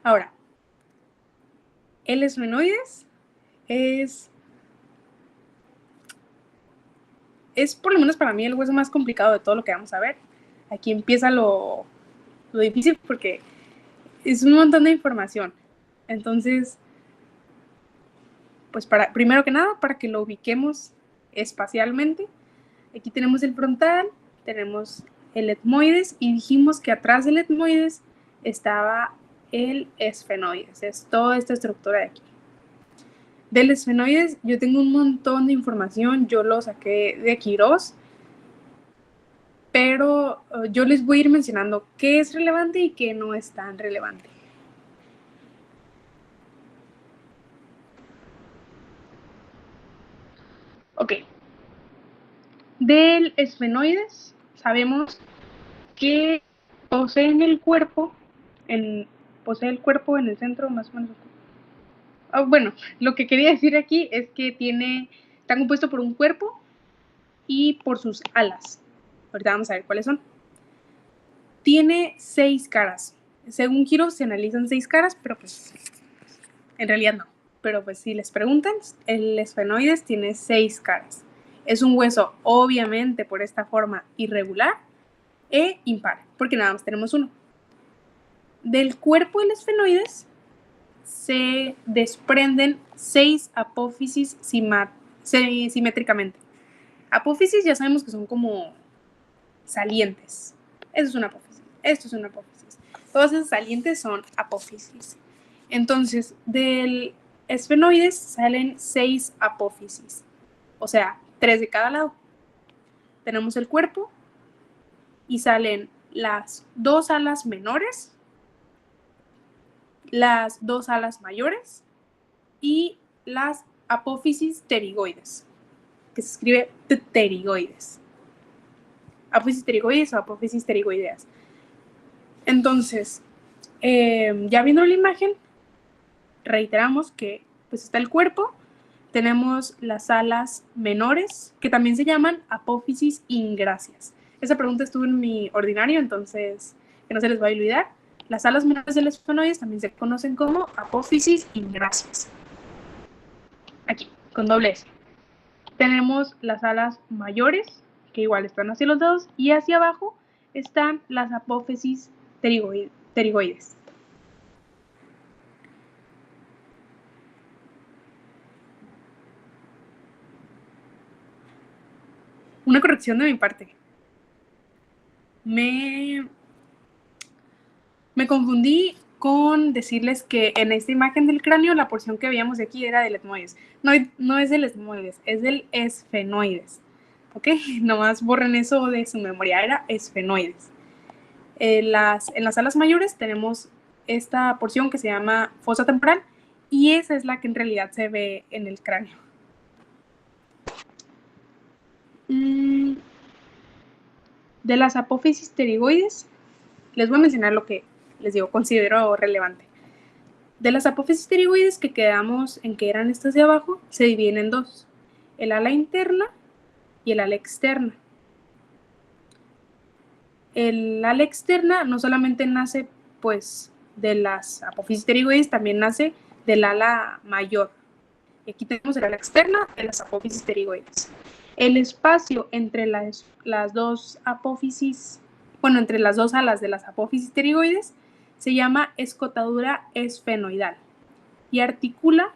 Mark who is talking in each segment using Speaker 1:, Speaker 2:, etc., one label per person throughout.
Speaker 1: Ahora, el esfenoides es por lo menos para mí el hueso más complicado de todo lo que vamos a ver. Aquí empieza lo difícil porque es un montón de información. Entonces, pues primero que nada, para que lo ubiquemos espacialmente, aquí tenemos el frontal, tenemos el etmoides y dijimos que atrás del etmoides estaba el esfenoides, es toda esta estructura de aquí. Del esfenoides yo tengo un montón de información, yo lo saqué de Quirós, pero yo les voy a ir mencionando qué es relevante y qué no es tan relevante. Ok. Del esfenoides sabemos que posee el cuerpo en el centro, más o menos. Bueno, lo que quería decir aquí es que está compuesto por un cuerpo y por sus alas. Ahorita vamos a ver cuáles son. Tiene 6 caras. Según Quirós se analizan 6 caras, pero pues en realidad no. Pero pues si les preguntan, el esfenoides tiene 6 caras. Es un hueso, obviamente, por esta forma irregular e impar, porque nada más tenemos uno. Del cuerpo del esfenoides se desprenden 6 apófisis simétricamente. Apófisis ya sabemos que son como salientes. Eso es una apófisis. Esto es una apófisis. Todas esas salientes son apófisis. Entonces, del esfenoides salen 6 apófisis. O sea, 3 de cada lado. Tenemos el cuerpo y salen las 2 alas menores, las 2 alas mayores y las apófisis pterigoides, que se escribe pterigoides. Apófisis pterigoides o apófisis pterigoideas. Entonces, ya viendo la imagen, reiteramos que pues está el cuerpo, tenemos las alas menores, que también se llaman apófisis ingráceas. Esa pregunta estuvo en mi ordinario, entonces que no se les va a olvidar. Las alas menores del esfenoides también se conocen como apófisis ingráceas. Aquí, con doble S. Tenemos las alas mayores, que igual están hacia los lados, y hacia abajo están las apófisis pterigoides. Una corrección de mi parte. Me confundí con decirles que en esta imagen del cráneo la porción que veíamos de aquí era del etmoides. No es del etmoides, es del esfenoides. ¿Ok? Nomás borren eso de su memoria, era esfenoides. En las alas mayores tenemos esta porción que se llama fosa temporal y esa es la que en realidad se ve en el cráneo. De las apófisis pterigoides, les voy a mencionar lo que les digo, considero relevante. De las apófisis pterigoides que quedamos en que eran estas de abajo, se dividen en dos, el ala interna y el ala externa. El ala externa no solamente nace pues de las apófisis pterigoides, también nace del ala mayor. Y aquí tenemos el ala externa de las apófisis pterigoides. El espacio entre las dos apófisis, entre las dos alas de las apófisis pterigoides se llama escotadura esfenoidal y articula,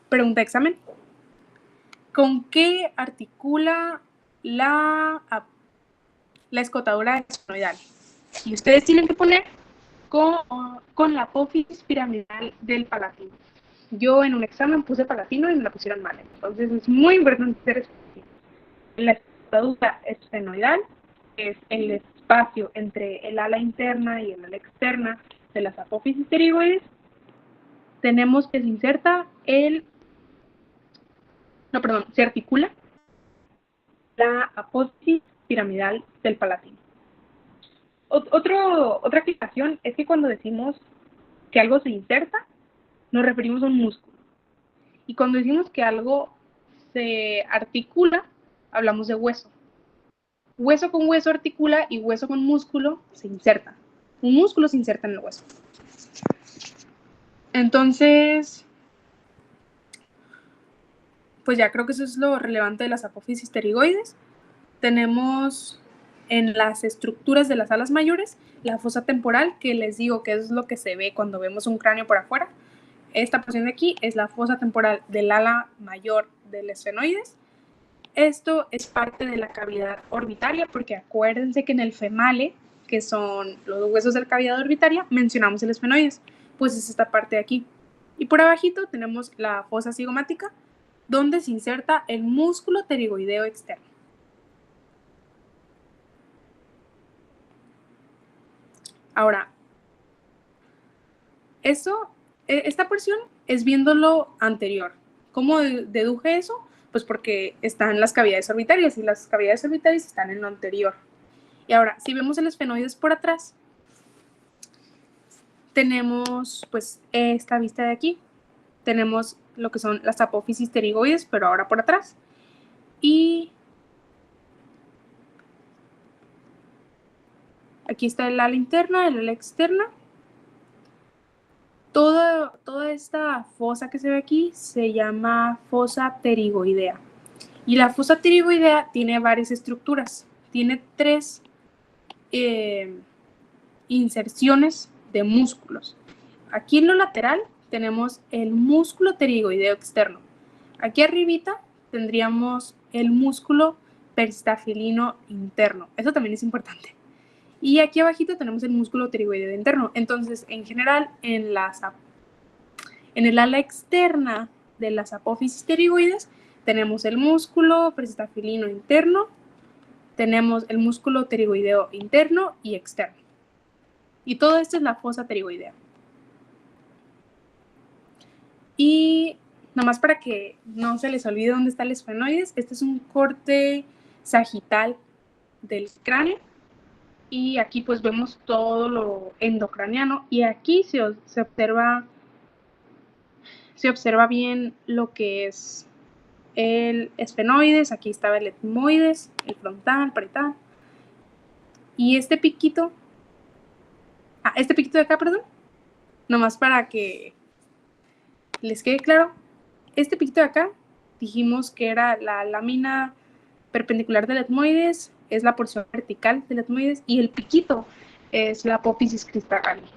Speaker 1: pregunta de examen, ¿con qué articula la escotadura esfenoidal? Y ustedes tienen que poner con la apófisis piramidal del palatino. Yo en un examen puse palatino y me la pusieron mal, entonces es muy importante ser específico. La escotadura esfenoidal es el espacio entre el ala interna y el ala externa de las apófisis pterigoides. Tenemos que se inserta se articula la apófisis piramidal del palatino. Otra explicación es que cuando decimos que algo se inserta, nos referimos a un músculo. Y cuando decimos que algo se articula, hablamos de hueso. Hueso con hueso articula y hueso con músculo se inserta. Un músculo se inserta en el hueso. Entonces, pues ya creo que eso es lo relevante de las apófisis pterigoides. Tenemos en las estructuras de las alas mayores la fosa temporal, que les digo que es lo que se ve cuando vemos un cráneo por afuera. Esta porción de aquí es la fosa temporal del ala mayor del esfenoides. Esto es parte de la cavidad orbitaria, porque acuérdense que en el female, que son los huesos de la cavidad orbitaria, mencionamos el esfenoides, pues es esta parte de aquí. Y por abajito tenemos la fosa cigomática, donde se inserta el músculo pterigoideo externo. Ahora, esta porción es viendo lo anterior. ¿Cómo deduje eso? Pues porque están las cavidades orbitarias y las cavidades orbitarias están en lo anterior. Y ahora, si vemos el esfenoides por atrás, tenemos pues esta vista de aquí. Tenemos lo que son las apófisis pterigoides, pero ahora por atrás. Y aquí está el ala interna, el ala externa. Toda esta fosa que se ve aquí se llama fosa pterigoidea. Y la fosa pterigoidea tiene varias estructuras. Tiene 3 inserciones de músculos. Aquí en lo lateral tenemos el músculo pterigoideo externo. Aquí arribita tendríamos el músculo peristafilino interno. Eso también es importante. Y aquí abajito tenemos el músculo pterigoideo interno. Entonces, en general, en el ala externa de las apófisis pterigoides tenemos el músculo peristafilino interno, tenemos el músculo pterigoideo interno y externo. Y todo esto es la fosa pterigoidea. Y nada más para que no se les olvide dónde está el esfenoides, este es un corte sagital del cráneo. Y aquí pues vemos todo lo endocraniano y aquí se observa bien lo que es el esfenoides. Aquí estaba el etmoides, el frontal, parietal. Y este piquito de acá, perdón, nomás para que les quede claro, este piquito de acá dijimos que era la lámina perpendicular del etmoides, es la porción vertical del etmoides, y el piquito es la apófisis cristalis.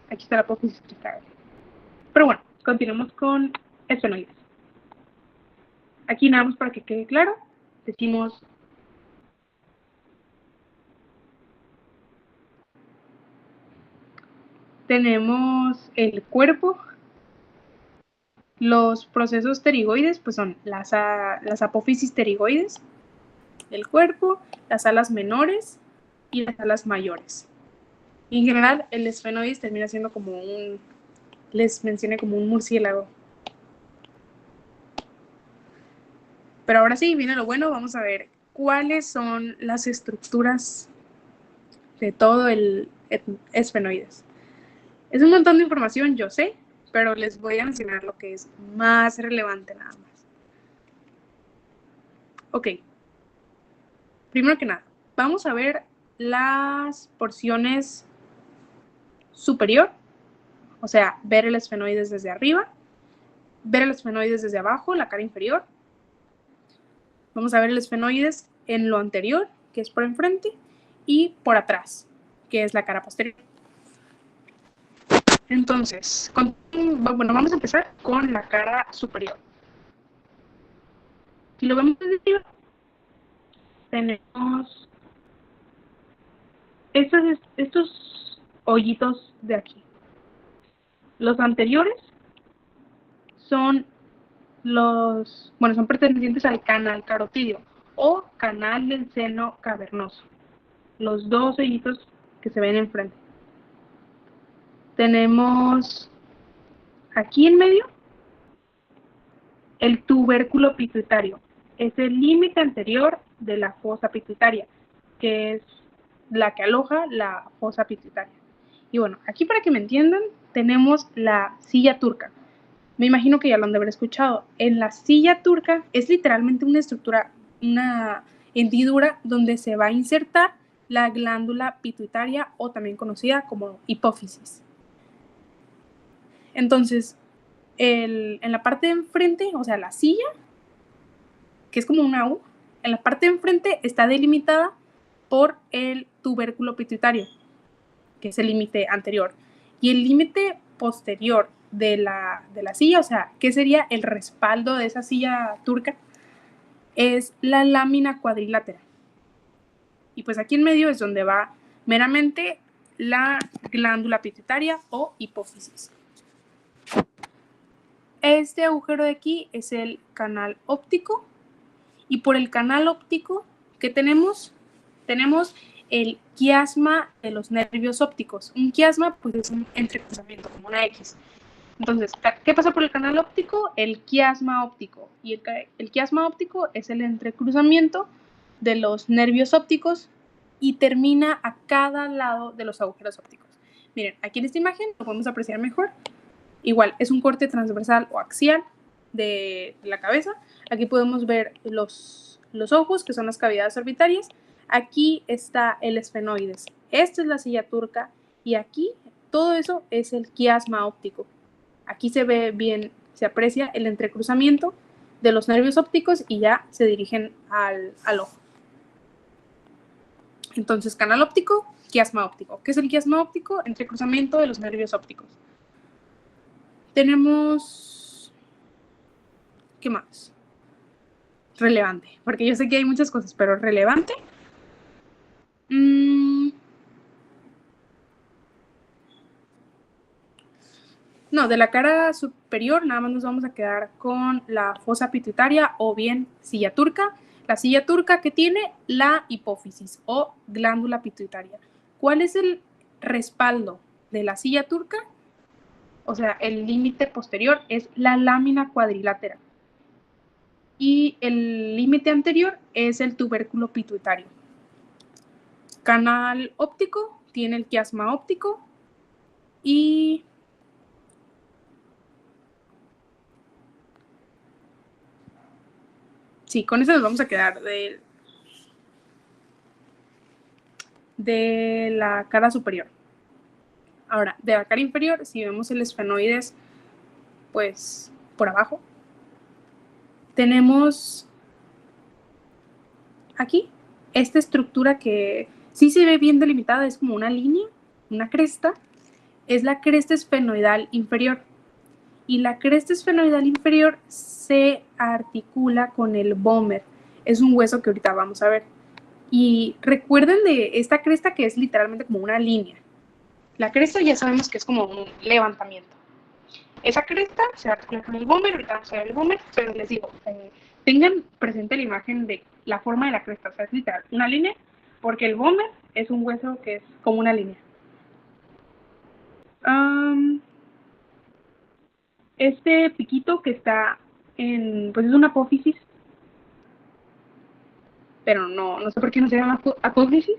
Speaker 1: Aquí está la apófisis cristalis. Pero bueno, continuemos con esfenoides. Aquí nada más para que quede claro, decimos tenemos el cuerpo. Los procesos pterigoides pues son las apófisis pterigoides del cuerpo, las alas menores y las alas mayores. Y en general, el esfenoides termina siendo como les mencioné, como un murciélago. Pero ahora sí, viene lo bueno, vamos a ver cuáles son las estructuras de todo el esfenoides. Es un montón de información, yo sé, pero les voy a mencionar lo que es más relevante nada más. Ok, primero que nada, vamos a ver las porciones superior, o sea, ver el esfenoides desde arriba, ver el esfenoides desde abajo, la cara inferior. Vamos a ver el esfenoides en lo anterior, que es por enfrente, y por atrás, que es la cara posterior. Entonces, bueno, vamos a empezar con la cara superior. Si lo vemos desde arriba, tenemos estos hoyitos de aquí. Los anteriores son son pertenecientes al canal carotidio o canal del seno cavernoso. Los 2 hoyitos que se ven enfrente. Tenemos aquí en medio el tubérculo pituitario. Es el límite anterior de la fosa pituitaria, que es la que aloja la fosa pituitaria. Y bueno, aquí para que me entiendan, tenemos la silla turca. Me imagino que ya lo han de haber escuchado. En la silla turca es literalmente una estructura, una hendidura donde se va a insertar la glándula pituitaria o también conocida como hipófisis. Entonces, en la parte de enfrente, o sea, la silla, que es como una U, en la parte de enfrente está delimitada por el tubérculo pituitario, que es el límite anterior. Y el límite posterior de la silla, o sea, ¿qué sería el respaldo de esa silla turca? Es la lámina cuadrilátera. Y pues aquí en medio es donde va meramente la glándula pituitaria o hipófisis. Este agujero de aquí es el canal óptico. Y por el canal óptico, ¿qué tenemos? Tenemos el quiasma de los nervios ópticos. Un quiasma, pues, es un entrecruzamiento, como una X. Entonces, ¿qué pasa por el canal óptico? El quiasma óptico. Y el quiasma óptico es el entrecruzamiento de los nervios ópticos y termina a cada lado de los agujeros ópticos. Miren, aquí en esta imagen lo podemos apreciar mejor. Igual, es un corte transversal o axial de la cabeza. Aquí podemos ver los ojos, que son las cavidades orbitarias. Aquí está el esfenoides. Esta es la silla turca y aquí todo eso es el quiasma óptico. Aquí se ve bien, se aprecia el entrecruzamiento de los nervios ópticos y ya se dirigen al ojo. Entonces, canal óptico, quiasma óptico. ¿Qué es el quiasma óptico? Entrecruzamiento de los nervios ópticos. Tenemos... ¿Qué más? Relevante, porque yo sé que hay muchas cosas, pero relevante. No, de la cara superior nada más nos vamos a quedar con la fosa pituitaria o bien silla turca. La silla turca que tiene la hipófisis o glándula pituitaria. ¿Cuál es el respaldo de la silla turca? O sea, el límite posterior es la lámina cuadrilátera. Y el límite anterior es el tubérculo pituitario. Canal óptico tiene el quiasma óptico y sí, con eso nos vamos a quedar de la cara superior. Ahora, de la cara inferior, si vemos el esfenoides, pues por abajo, tenemos aquí esta estructura que sí se ve bien delimitada, es como una línea, una cresta, es la cresta esfenoidal inferior. Y la cresta esfenoidal inferior se articula con el vómer. Es un hueso que ahorita vamos a ver. Y recuerden de esta cresta que es literalmente como una línea. La cresta ya sabemos que es como un levantamiento. Esa cresta se articula con el vómer, ahorita vamos a ver el vómer, pero les digo, tengan presente la imagen de la forma de la cresta, o sea, es literal, una línea, porque el vómer es un hueso que es como una línea. Este piquito que está pues es una apófisis, pero no sé por qué no se llama apófisis.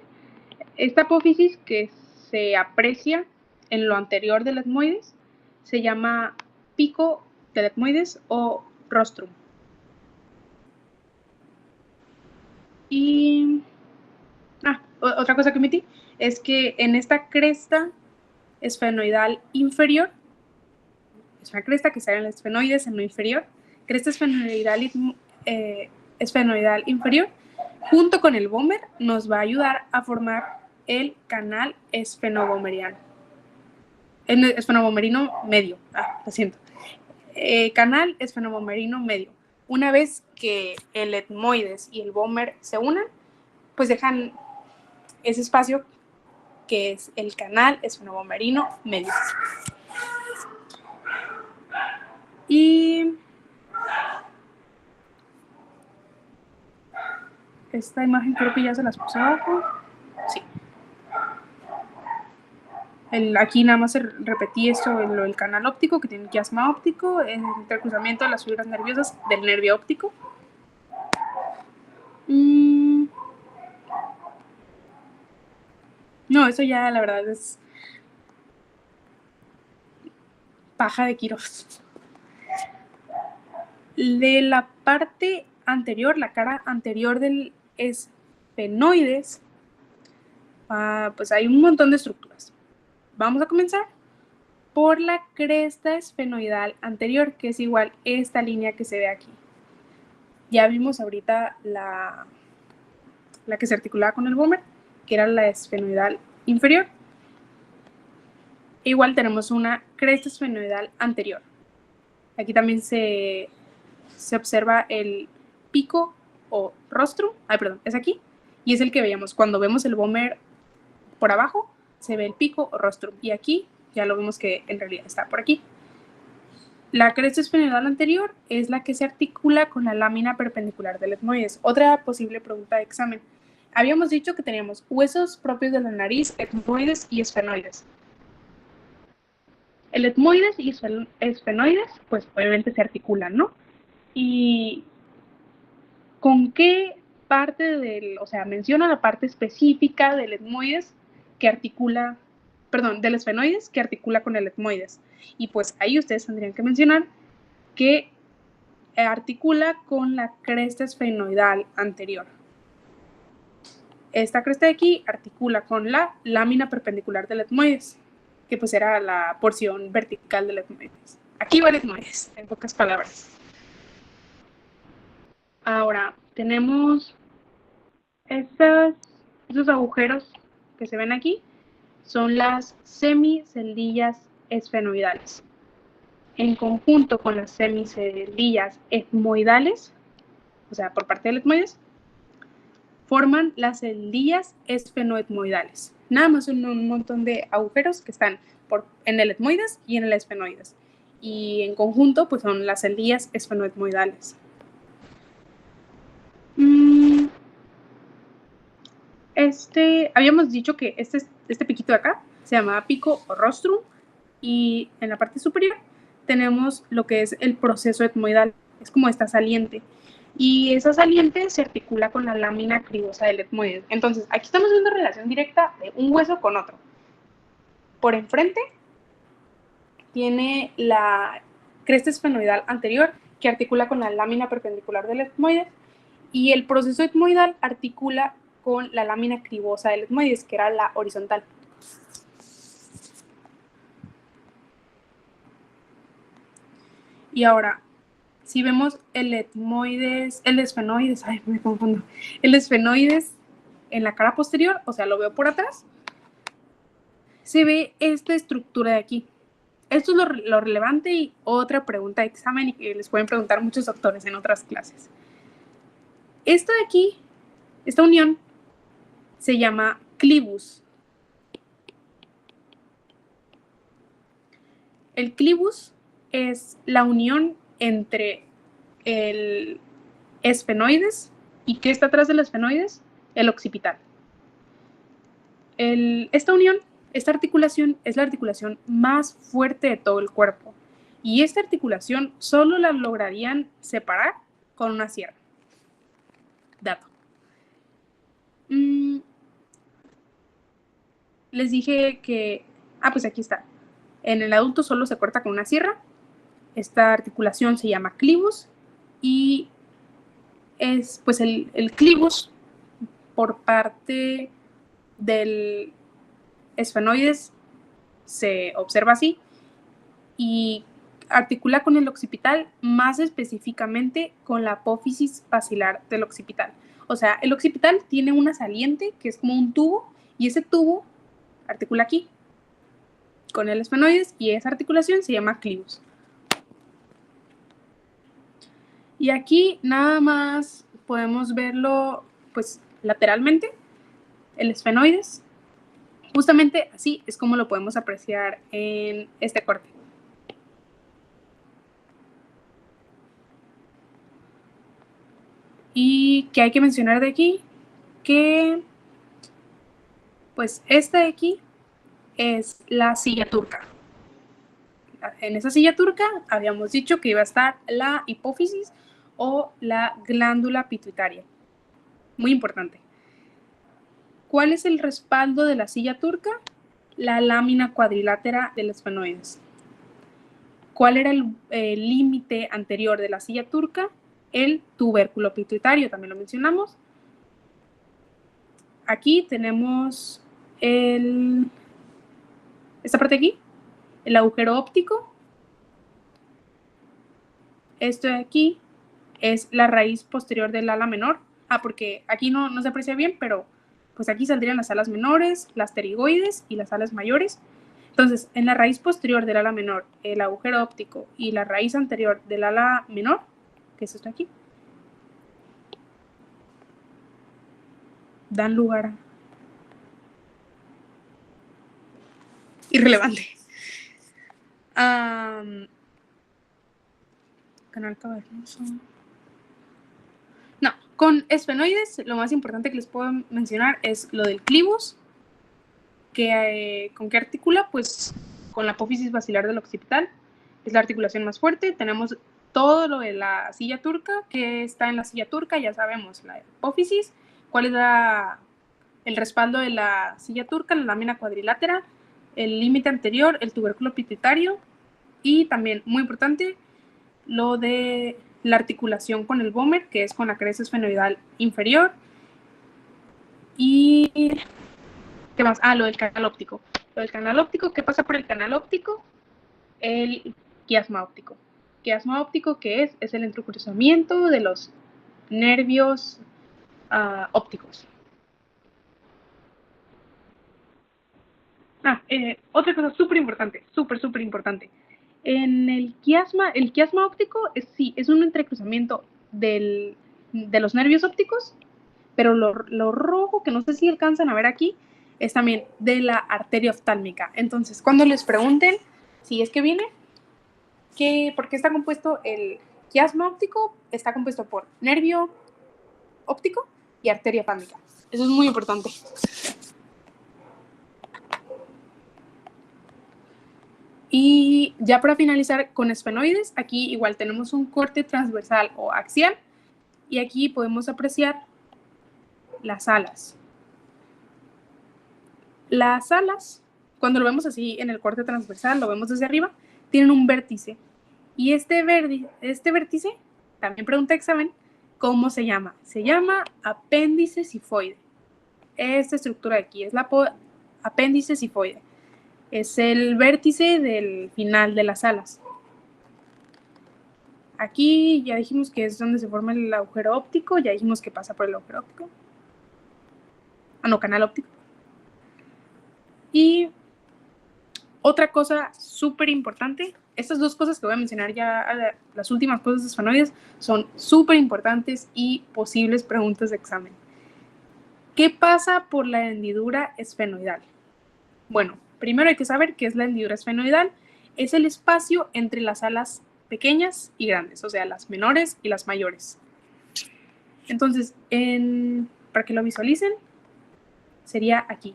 Speaker 1: Esta apófisis que se aprecia en lo anterior del etmoides se llama pico del etmoides o rostrum. Y otra cosa que omití es que en esta cresta esfenoidal inferior, es una cresta que sale en el esfenoides en lo inferior, cresta esfenoidal inferior, junto con el vómer, nos va a ayudar a formar el canal esfenovomerino. Esfenovomerino medio. Lo siento. Canal esfenovomerino medio. Una vez que el etmoides y el vómer se unan, pues dejan ese espacio que es el canal esfenovomerino medio. Y esta imagen creo que ya se las puse abajo. Sí. Aquí nada más repetí esto, el canal óptico que tiene quiasma óptico, el intercruzamiento de las fibras nerviosas del nervio óptico. No, eso ya la verdad es paja de Quirós. De la parte anterior, la cara anterior del esfenoides, pues hay un montón de estructuras. Vamos a comenzar por la cresta esfenoidal anterior, que es igual esta línea que se ve aquí. Ya vimos ahorita la que se articulaba con el vómer, que era la esfenoidal inferior. Igual tenemos una cresta esfenoidal anterior. Aquí también se observa el pico o rostrum, perdón, es aquí, y es el que veíamos. Cuando vemos el vómer por abajo, se ve el pico o rostrum, y aquí ya lo vemos que en realidad está por aquí. La cresta esfenoidal anterior es la que se articula con la lámina perpendicular del etmoides. Otra posible pregunta de examen. Habíamos dicho que teníamos huesos propios de la nariz, etmoides y esfenoides. El etmoides y esfenoides, pues obviamente se articulan, ¿no? ¿Y con qué parte o sea, menciona la parte específica del etmoides que articula, perdón, del esfenoides que articula con el etmoides? Y pues ahí ustedes tendrían que mencionar que articula con la cresta esfenoidal anterior. Esta cresta de aquí articula con la lámina perpendicular del etmoides, que pues era la porción vertical del etmoides. Aquí va el etmoides, en pocas palabras. Ahora, tenemos esos agujeros que se ven aquí, son las semiceldillas esfenoidales. En conjunto con las semiceldillas etmoidales, o sea, por parte del etmoides, forman las celdillas esfenoetmoidales. Nada más son un montón de agujeros que están en el etmoides y en el esfenoides. Y en conjunto, pues son las celdillas esfenoetmoidales. Habíamos dicho que este piquito de acá se llamaba pico o rostrum, y en la parte superior tenemos lo que es el proceso etmoidal. Es como esta saliente. Y esa saliente se articula con la lámina cribosa del etmoides. Entonces, aquí estamos viendo relación directa de un hueso con otro. Por enfrente tiene la cresta esfenoidal anterior, que articula con la lámina perpendicular del etmoides, y el proceso etmoidal articula con la lámina cribosa del etmoides, que era la horizontal. Y ahora, si vemos el esfenoides, me confundo, el esfenoides en la cara posterior, o sea, lo veo por atrás, se ve esta estructura de aquí. Esto es lo relevante y otra pregunta de examen y que les pueden preguntar muchos doctores en otras clases. Esto de aquí, esta unión, se llama clivus. El clivus es la unión entre el esfenoides. ¿Y qué está atrás del esfenoides? El occipital. Esta unión, esta articulación, es la articulación más fuerte de todo el cuerpo. Y esta articulación solo la lograrían separar con una sierra. Dato. Les dije que, pues aquí está. En el adulto solo se corta con una sierra. Esta articulación se llama clivus y es pues el clivus por parte del esfenoides se observa así y articula con el occipital, más específicamente con la apófisis basilar del occipital. O sea, el occipital tiene una saliente que es como un tubo y ese tubo articula aquí con el esfenoides y esa articulación se llama clivus. Y aquí nada más podemos verlo pues lateralmente, el esfenoides. Justamente así es como lo podemos apreciar en este corte. Y que hay que mencionar de aquí que pues esta de aquí es la silla turca. En esa silla turca habíamos dicho que iba a estar la hipófisis o la glándula pituitaria. Muy importante. ¿Cuál es el respaldo de la silla turca? La lámina cuadrilátera del esfenoides. ¿Cuál era el límite anterior de la silla turca? El tubérculo pituitario, también lo mencionamos. Aquí tenemos esta parte de aquí, el agujero óptico. Esto de aquí es la raíz posterior del ala menor. Porque aquí no se aprecia bien, pero pues aquí saldrían las alas menores, las pterigoides y las alas mayores. Entonces, en la raíz posterior del ala menor, el agujero óptico y la raíz anterior del ala menor, que es esto aquí, dan lugar a... Irrelevante. Canal cavernoso. No, con esfenoides lo más importante que les puedo mencionar es lo del clivus, que ¿con qué articula? Pues con la apófisis basilar del occipital, es la articulación más fuerte. Tenemos todo lo de la silla turca, que está en la silla turca, ya sabemos, la apófisis, cuál es el respaldo de la silla turca, la lámina cuadrilátera, el límite anterior, el tubérculo pituitario, y también, muy importante, lo de la articulación con el vómer, que es con la cresta esfenoidal inferior. Y ¿qué más? Lo del canal óptico. Lo del canal óptico, ¿qué pasa por el canal óptico? El quiasma óptico. Quiasma óptico, ¿qué es? Es el entrecruzamiento de los nervios ópticos. Otra cosa súper importante, súper importante. En el quiasma óptico es un entrecruzamiento de los nervios ópticos, pero lo rojo, que no sé si alcanzan a ver aquí, es también de la arteria oftálmica. Entonces, cuando les pregunten si es que viene, ¿por qué está compuesto el quiasma óptico? Está compuesto por nervio óptico y arteria oftálmica. Eso es muy importante. Y ya para finalizar con esfenoides, aquí igual tenemos un corte transversal o axial, y aquí podemos apreciar las alas. Las alas, cuando lo vemos así en el corte transversal, lo vemos desde arriba, tienen un vértice. Y este vértice, también pregunta examen, ¿cómo se llama? Se llama apéndice cifoide. Esta estructura de aquí es la apéndice cifoide. Es el vértice del final de las alas. Aquí ya dijimos que es donde se forma el agujero óptico, ya dijimos que pasa por el agujero óptico. Canal óptico. Y otra cosa súper importante, estas dos cosas que voy a mencionar ya, las últimas cosas de esfenoides, son súper importantes y posibles preguntas de examen. ¿Qué pasa por la hendidura esfenoidal? Bueno, primero hay que saber qué es la hendidura esfenoidal. Es el espacio entre las alas pequeñas y grandes, o sea, las menores y las mayores. Entonces, para que lo visualicen, sería aquí.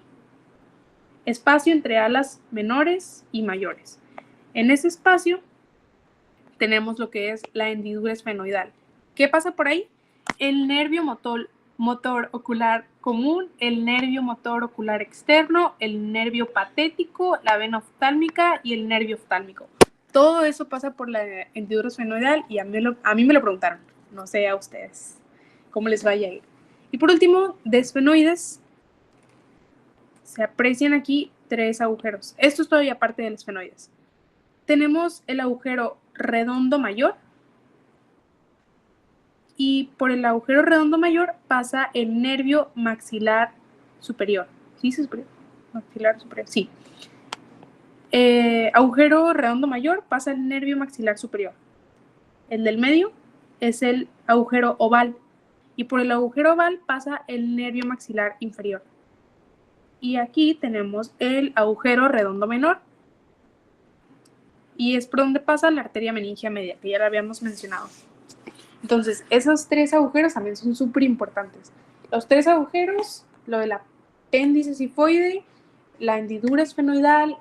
Speaker 1: Espacio entre alas menores y mayores. En ese espacio tenemos lo que es la hendidura esfenoidal. ¿Qué pasa por ahí? El nervio motor ocular común, el nervio motor ocular externo, el nervio patético, la vena oftálmica y el nervio oftálmico. Todo eso pasa por la hendidura esfenoidal y a mí me lo preguntaron. No sé a ustedes cómo les vaya a ir. Y por último, de esfenoides, se aprecian aquí 3 agujeros. Esto es todavía parte de los esfenoides. Tenemos el agujero redondo mayor, y por el agujero redondo mayor pasa el nervio maxilar superior. ¿Sí? ¿Superior? Maxilar superior, sí. Agujero redondo mayor pasa el nervio maxilar superior. El del medio es el agujero oval, y por el agujero oval pasa el nervio maxilar inferior. Y aquí tenemos el agujero redondo menor, y es por donde pasa la arteria meningia media, que ya la habíamos mencionado. Entonces, esos 3 agujeros también son súper importantes. Los 3 agujeros, lo del apéndice cifoide, la hendidura esfenoidal,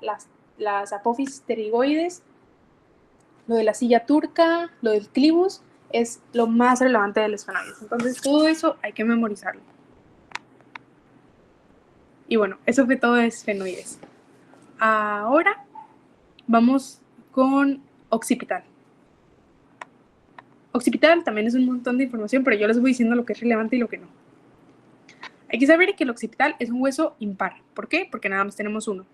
Speaker 1: las apófisis pterigoides, lo de la silla turca, lo del clivus, es lo más relevante del esfenoides. Entonces, todo eso hay que memorizarlo. Y bueno, eso fue todo de esfenoides. Ahora vamos con occipital. Occipital también es un montón de información, pero yo les voy diciendo lo que es relevante y lo que no. Hay que saber que el occipital es un hueso impar. ¿Por qué? Porque nada más tenemos uno.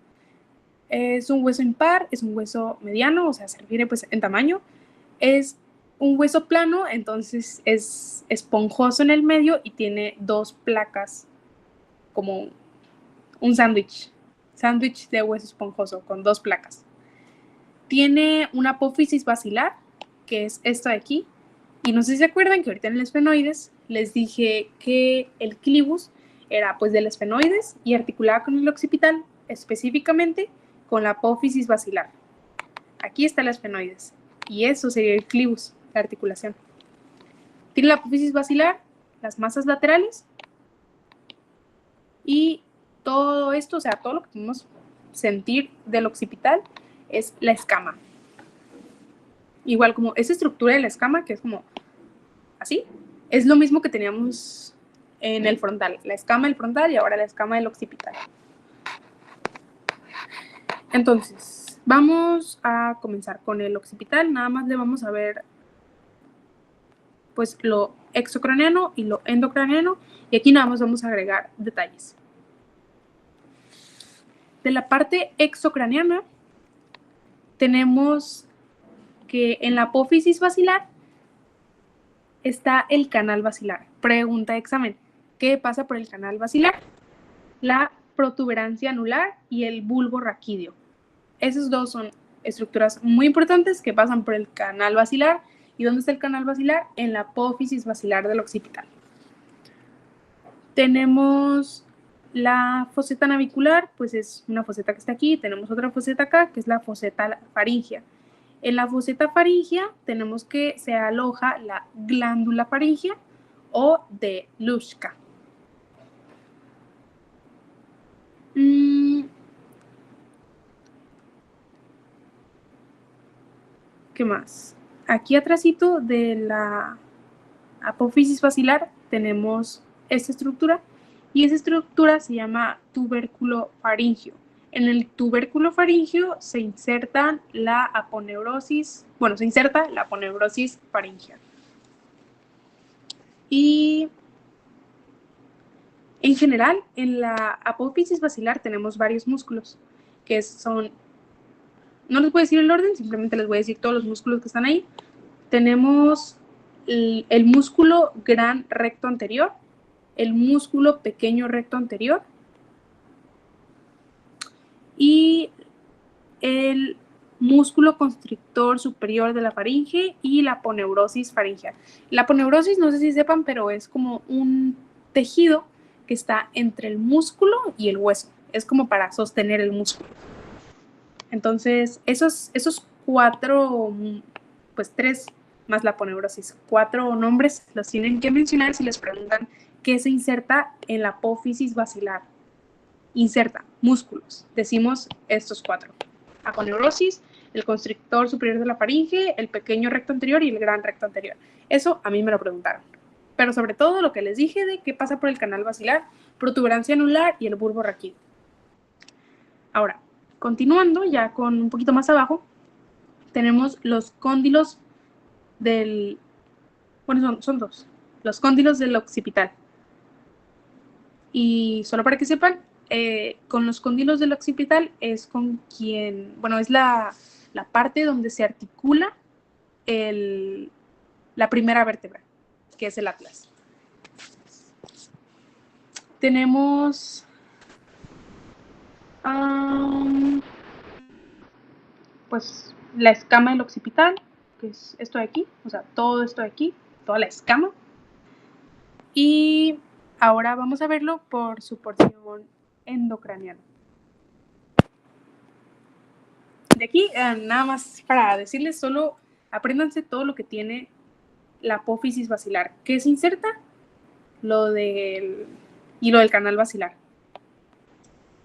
Speaker 1: Es un hueso impar, es un hueso mediano, o sea, se refiere pues en tamaño. Es un hueso plano, entonces es esponjoso en el medio y tiene dos placas, como un sándwich de hueso esponjoso con dos placas. Tiene una apófisis basilar, que es esto de aquí, y no sé si se acuerdan que ahorita en el esfenoides les dije que el clivus era pues del esfenoides y articulada con el occipital, específicamente con la apófisis basilar. Aquí está el esfenoides y eso sería el clivus, la articulación. Tiene la apófisis basilar, las masas laterales y todo esto, o sea, todo lo que podemos sentir del occipital es la escama. Igual como esa estructura de la escama, que es como así, es lo mismo que teníamos en el frontal, la escama del frontal y ahora la escama del occipital. Entonces, vamos a comenzar con el occipital, nada más le vamos a ver pues lo exocraniano y lo endocraniano, y aquí nada más vamos a agregar detalles. De la parte exocraniana tenemos que en la apófisis basilar está el canal basilar. Pregunta de examen, ¿qué pasa por el canal basilar? La protuberancia anular y el bulbo raquídeo. Esos dos son estructuras muy importantes que pasan por el canal basilar. ¿Y dónde está el canal basilar? En la apófisis basilar del occipital. Tenemos la foseta navicular, pues es una foseta que está aquí. Tenemos otra foseta acá, que es la foseta faríngea. En la foseta faríngea tenemos que se aloja la glándula faríngea o de Luschka. ¿Qué más? Aquí atrásito de la apófisis basilar tenemos esta estructura y esa estructura se llama tubérculo faríngeo. En el tubérculo faríngeo se inserta la aponeurosis faríngea. Y en general, en la apófisis basilar tenemos varios músculos, que son, no les voy a decir el orden, simplemente les voy a decir todos los músculos que están ahí. Tenemos el músculo gran recto anterior, el músculo pequeño recto anterior y el músculo constrictor superior de la faringe y la aponeurosis faríngea. La aponeurosis, no sé si sepan, pero es como un tejido que está entre el músculo y el hueso. Es como para sostener el músculo. Entonces, esos cuatro, pues 3 más la aponeurosis, 4 nombres los tienen que mencionar si les preguntan qué se inserta en la apófisis basilar. Inserta músculos. Decimos estos 4. Aponeurosis, el constrictor superior de la faringe, el pequeño recto anterior y el gran recto anterior. Eso a mí me lo preguntaron. Pero sobre todo lo que les dije de qué pasa por el canal basilar, protuberancia anular y el bulbo raquídeo. Ahora, continuando ya con un poquito más abajo, tenemos los cóndilos del... Bueno, son 2. Los cóndilos del occipital. Y solo para que sepan, con los cóndilos del occipital es con quien... Bueno, es la parte donde se articula la primera vértebra, que es el atlas. Tenemos... pues la escama del occipital, que es esto de aquí, o sea, todo esto de aquí, toda la escama. Y ahora vamos a verlo por su porción endocraniana. De aquí, nada más para decirles, solo apréndanse todo lo que tiene la apófisis basilar. ¿Qué se inserta? Y lo del canal basilar.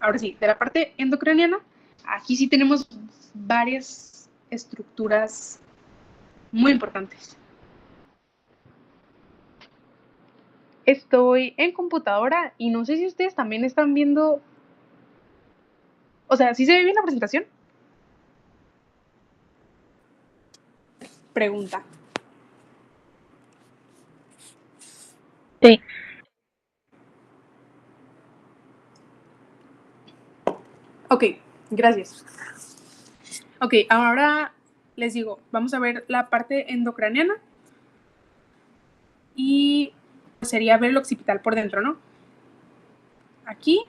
Speaker 1: Ahora sí, de la parte endocraniana, aquí sí tenemos varias estructuras muy importantes. Estoy en computadora y no sé si ustedes también están viendo, o sea, ¿sí se ve bien la presentación? Pregunta.
Speaker 2: Sí.
Speaker 1: Ok, Gracias. Ok, ahora les digo, vamos a ver la parte endocraniana y sería ver el occipital por dentro, ¿no? Aquí.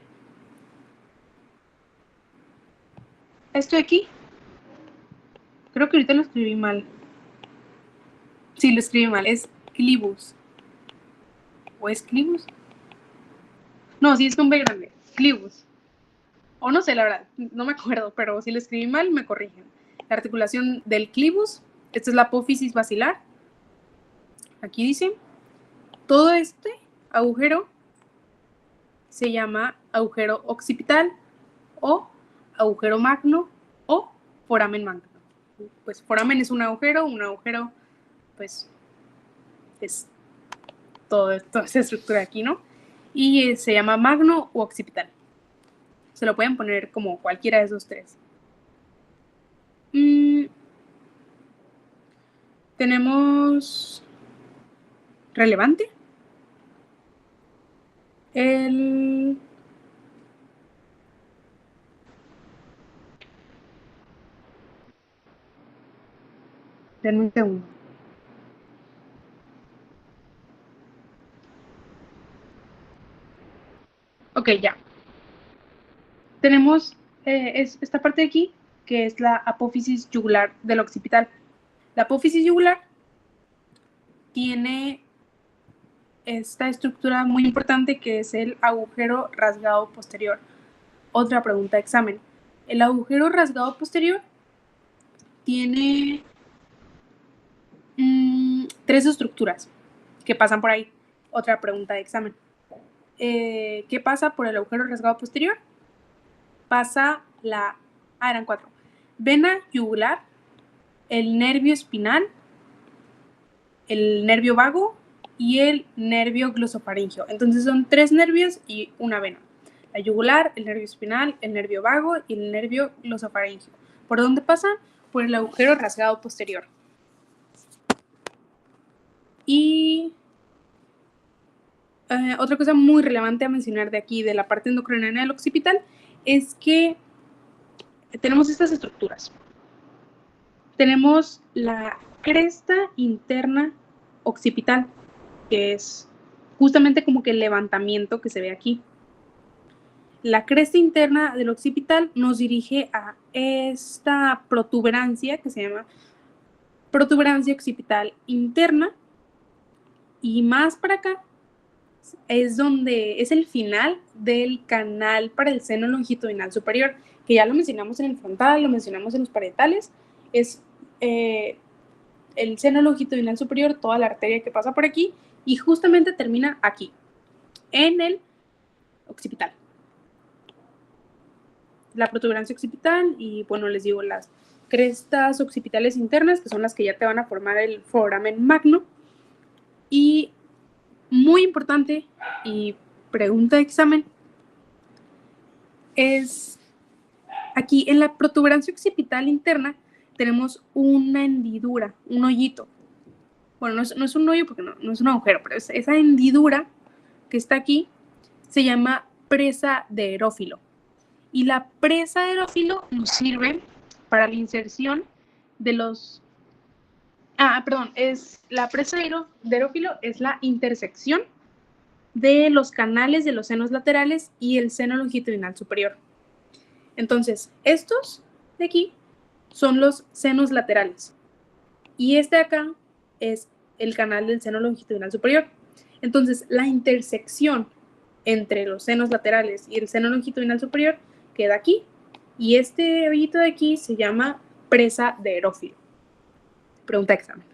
Speaker 1: Esto de aquí. Creo que ahorita lo escribí mal. Sí, lo escribí mal. Es clivus. ¿O es clivus? No, sí es con B grande. Clivus. O no sé, la verdad. No me acuerdo, pero si lo escribí mal, me corrigen. La articulación del clivus. Esta es la apófisis basilar. Aquí dice. Todo este agujero se llama agujero occipital o agujero magno o foramen magno. Pues foramen es un agujero pues es toda esa estructura aquí, ¿no? Y se llama magno u occipital. Se lo pueden poner como cualquiera de esos tres. Tenemos relevante. El denme un segundo. Ok, ya. Tenemos esta parte de aquí, que es la apófisis yugular del occipital. La apófisis yugular tiene esta estructura muy importante que es el agujero rasgado posterior. Otra pregunta de examen. El agujero rasgado posterior tiene tres estructuras que pasan por ahí. Otra pregunta de examen. ¿Qué pasa por el agujero rasgado posterior? Pasa eran cuatro. Vena yugular, el nervio espinal, el nervio vago y el nervio glosofaringeo. Entonces son tres nervios y una vena. La yugular, el nervio espinal, el nervio vago y el nervio glosofaringeo. ¿Por dónde pasan? Por el agujero rasgado posterior. Y otra cosa muy relevante a mencionar de aquí, de la parte endocrinal del occipital, es que tenemos estas estructuras. Tenemos la cresta interna occipital, que es justamente como que el levantamiento que se ve aquí. La cresta interna del occipital nos dirige a esta protuberancia que se llama protuberancia occipital interna, y más para acá es donde es el final del canal para el seno longitudinal superior, que ya lo mencionamos en el frontal, lo mencionamos en los parietales. Es el seno longitudinal superior, toda la arteria que pasa por aquí, y justamente termina aquí, en el occipital. La protuberancia occipital y, bueno, les digo, las crestas occipitales internas, que son las que ya te van a formar el foramen magno. Y muy importante, y pregunta de examen, es aquí en la protuberancia occipital interna tenemos una hendidura, un hoyito. Bueno, no es un hoyo porque no es un agujero, pero esa hendidura que está aquí se llama presa de erófilo. Y la presa de erófilo nos sirve para la inserción de los... es la presa de erófilo es la intersección de los canales de los senos laterales y el seno longitudinal superior. Entonces, estos de aquí son los senos laterales y este de acá es el canal del seno longitudinal superior. Entonces, la intersección entre los senos laterales y el seno longitudinal superior queda aquí, y este hoyito de aquí se llama presa de erófilo. Pregunta de examen.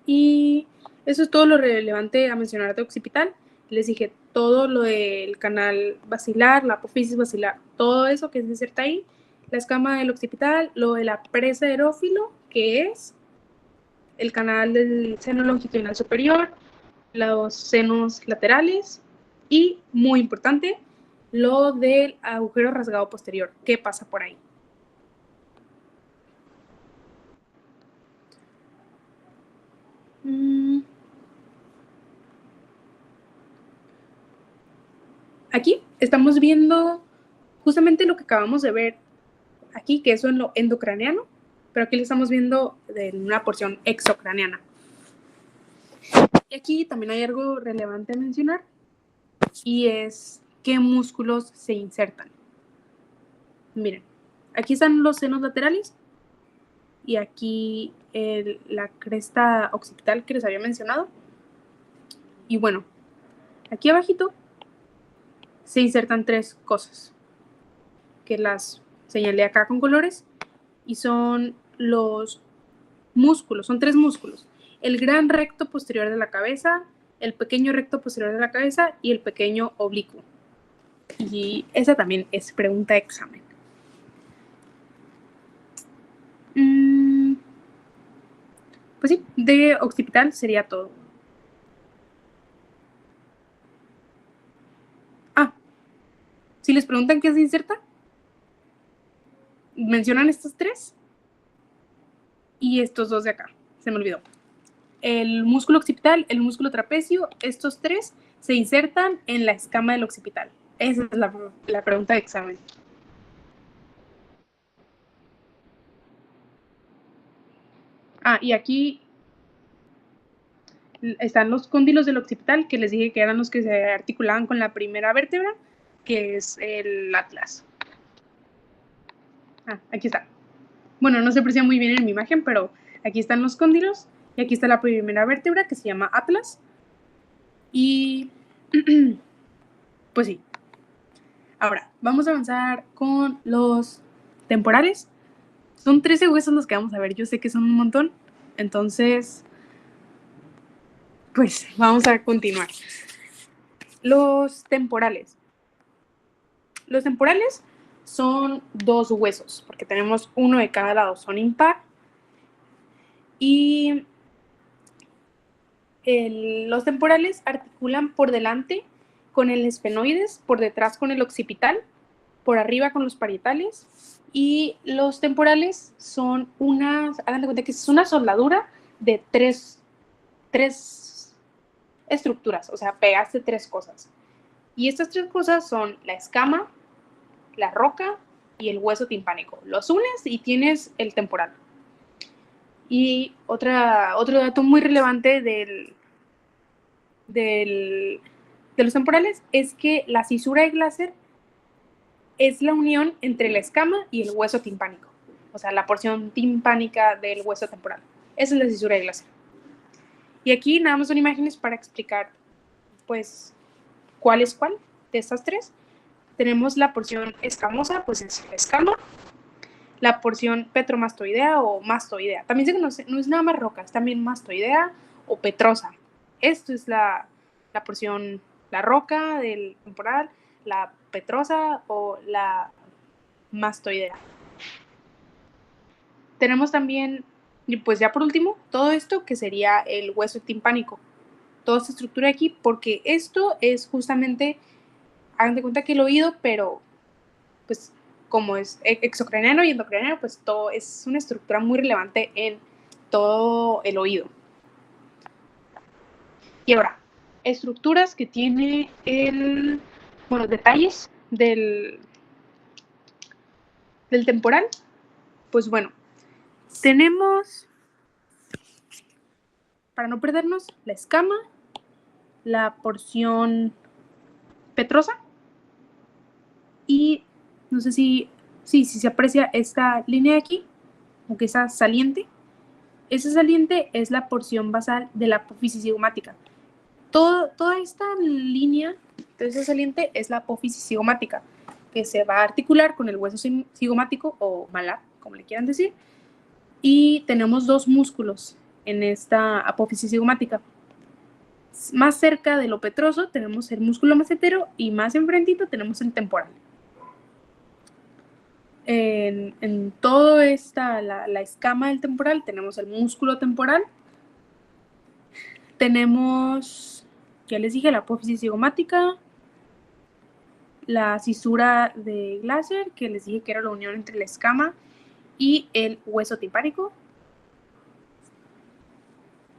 Speaker 1: Y eso es todo lo relevante a mencionar de occipital. Les dije todo lo del canal basilar, la apófisis basilar, todo eso que se inserta ahí, la escama del occipital, lo de la presa de erófilo, que es el canal del seno longitudinal superior, los senos laterales y, muy importante, lo del agujero rasgado posterior. ¿Qué pasa por ahí? Aquí estamos viendo justamente lo que acabamos de ver aquí, que es en lo endocraneano, pero aquí lo estamos viendo en una porción exocraneana. Y aquí también hay algo relevante a mencionar, y es qué músculos se insertan. Miren, aquí están los senos laterales y aquí la cresta occipital que les había mencionado. Y bueno, aquí abajito se insertan tres cosas que las señalé acá con colores, y son los músculos, son tres músculos: el gran recto posterior de la cabeza, el pequeño recto posterior de la cabeza y el pequeño oblicuo. Y esa también es pregunta de examen. Pues sí, de occipital sería todo. Si les preguntan qué se inserta, mencionan estos tres y estos dos de acá. Se me olvidó. El músculo occipital, el músculo trapecio, estos tres se insertan en la escama del occipital. Esa es la pregunta de examen. Y aquí están los cóndilos del occipital, que les dije que eran los que se articulaban con la primera vértebra, que es el atlas. Aquí está. Bueno, no se aprecia muy bien en mi imagen, pero aquí están los cóndilos y aquí está la primera vértebra, que se llama atlas. Y pues sí. Ahora, vamos a avanzar con los temporales. Son 13 huesos los que vamos a ver. Yo sé que son un montón. Entonces, pues vamos a continuar. Los temporales. Los temporales son dos huesos, porque tenemos uno de cada lado, son impar. Y los temporales articulan por delante con el esfenoides, por detrás con el occipital, por arriba con los parietales. Y los temporales son hagan de cuenta que es una soldadura de tres estructuras, o sea, pegaste tres cosas. Y estas tres cosas son la escama, la roca y el hueso timpánico. Los unes y tienes el temporal. Y otro dato muy relevante de los temporales es que la cisura de Glaser es la unión entre la escama y el hueso timpánico, o sea, la porción timpánica del hueso temporal. Esa es la cisura de Glaser. Y aquí nada más son imágenes para explicar, pues, cuál es cuál de estas tres. Tenemos la porción escamosa, pues es la escama. La porción petromastoidea o mastoidea. También se conoce, no es nada más roca, es también mastoidea o petrosa. Esto es la porción, la roca del temporal, la petrosa o la mastoidea. Tenemos también, y pues ya por último, todo esto que sería el hueso timpánico. Toda esta estructura aquí, porque esto es justamente, hagan de cuenta que el oído, pero pues como es exocraniano y endocraniano, pues todo es una estructura muy relevante en todo el oído. Y ahora, estructuras que tiene detalles del temporal. Pues bueno, tenemos, para no perdernos, la escama, la porción petrosa y no sé si se aprecia esta línea de aquí, aunque esa saliente. Esa saliente es la porción basal de la apófisis cigomática. Toda esta línea de esa saliente es la apófisis cigomática, que se va a articular con el hueso cigomático o malar, como le quieran decir. Y tenemos dos músculos en esta apófisis cigomática. Más cerca de lo petroso tenemos el músculo macetero y más enfrentito tenemos el temporal. En todo la escama del temporal tenemos el músculo temporal, tenemos, ya les dije, la apófisis cigomática, la cisura de Glaser, que les dije que era la unión entre la escama y el hueso timpánico.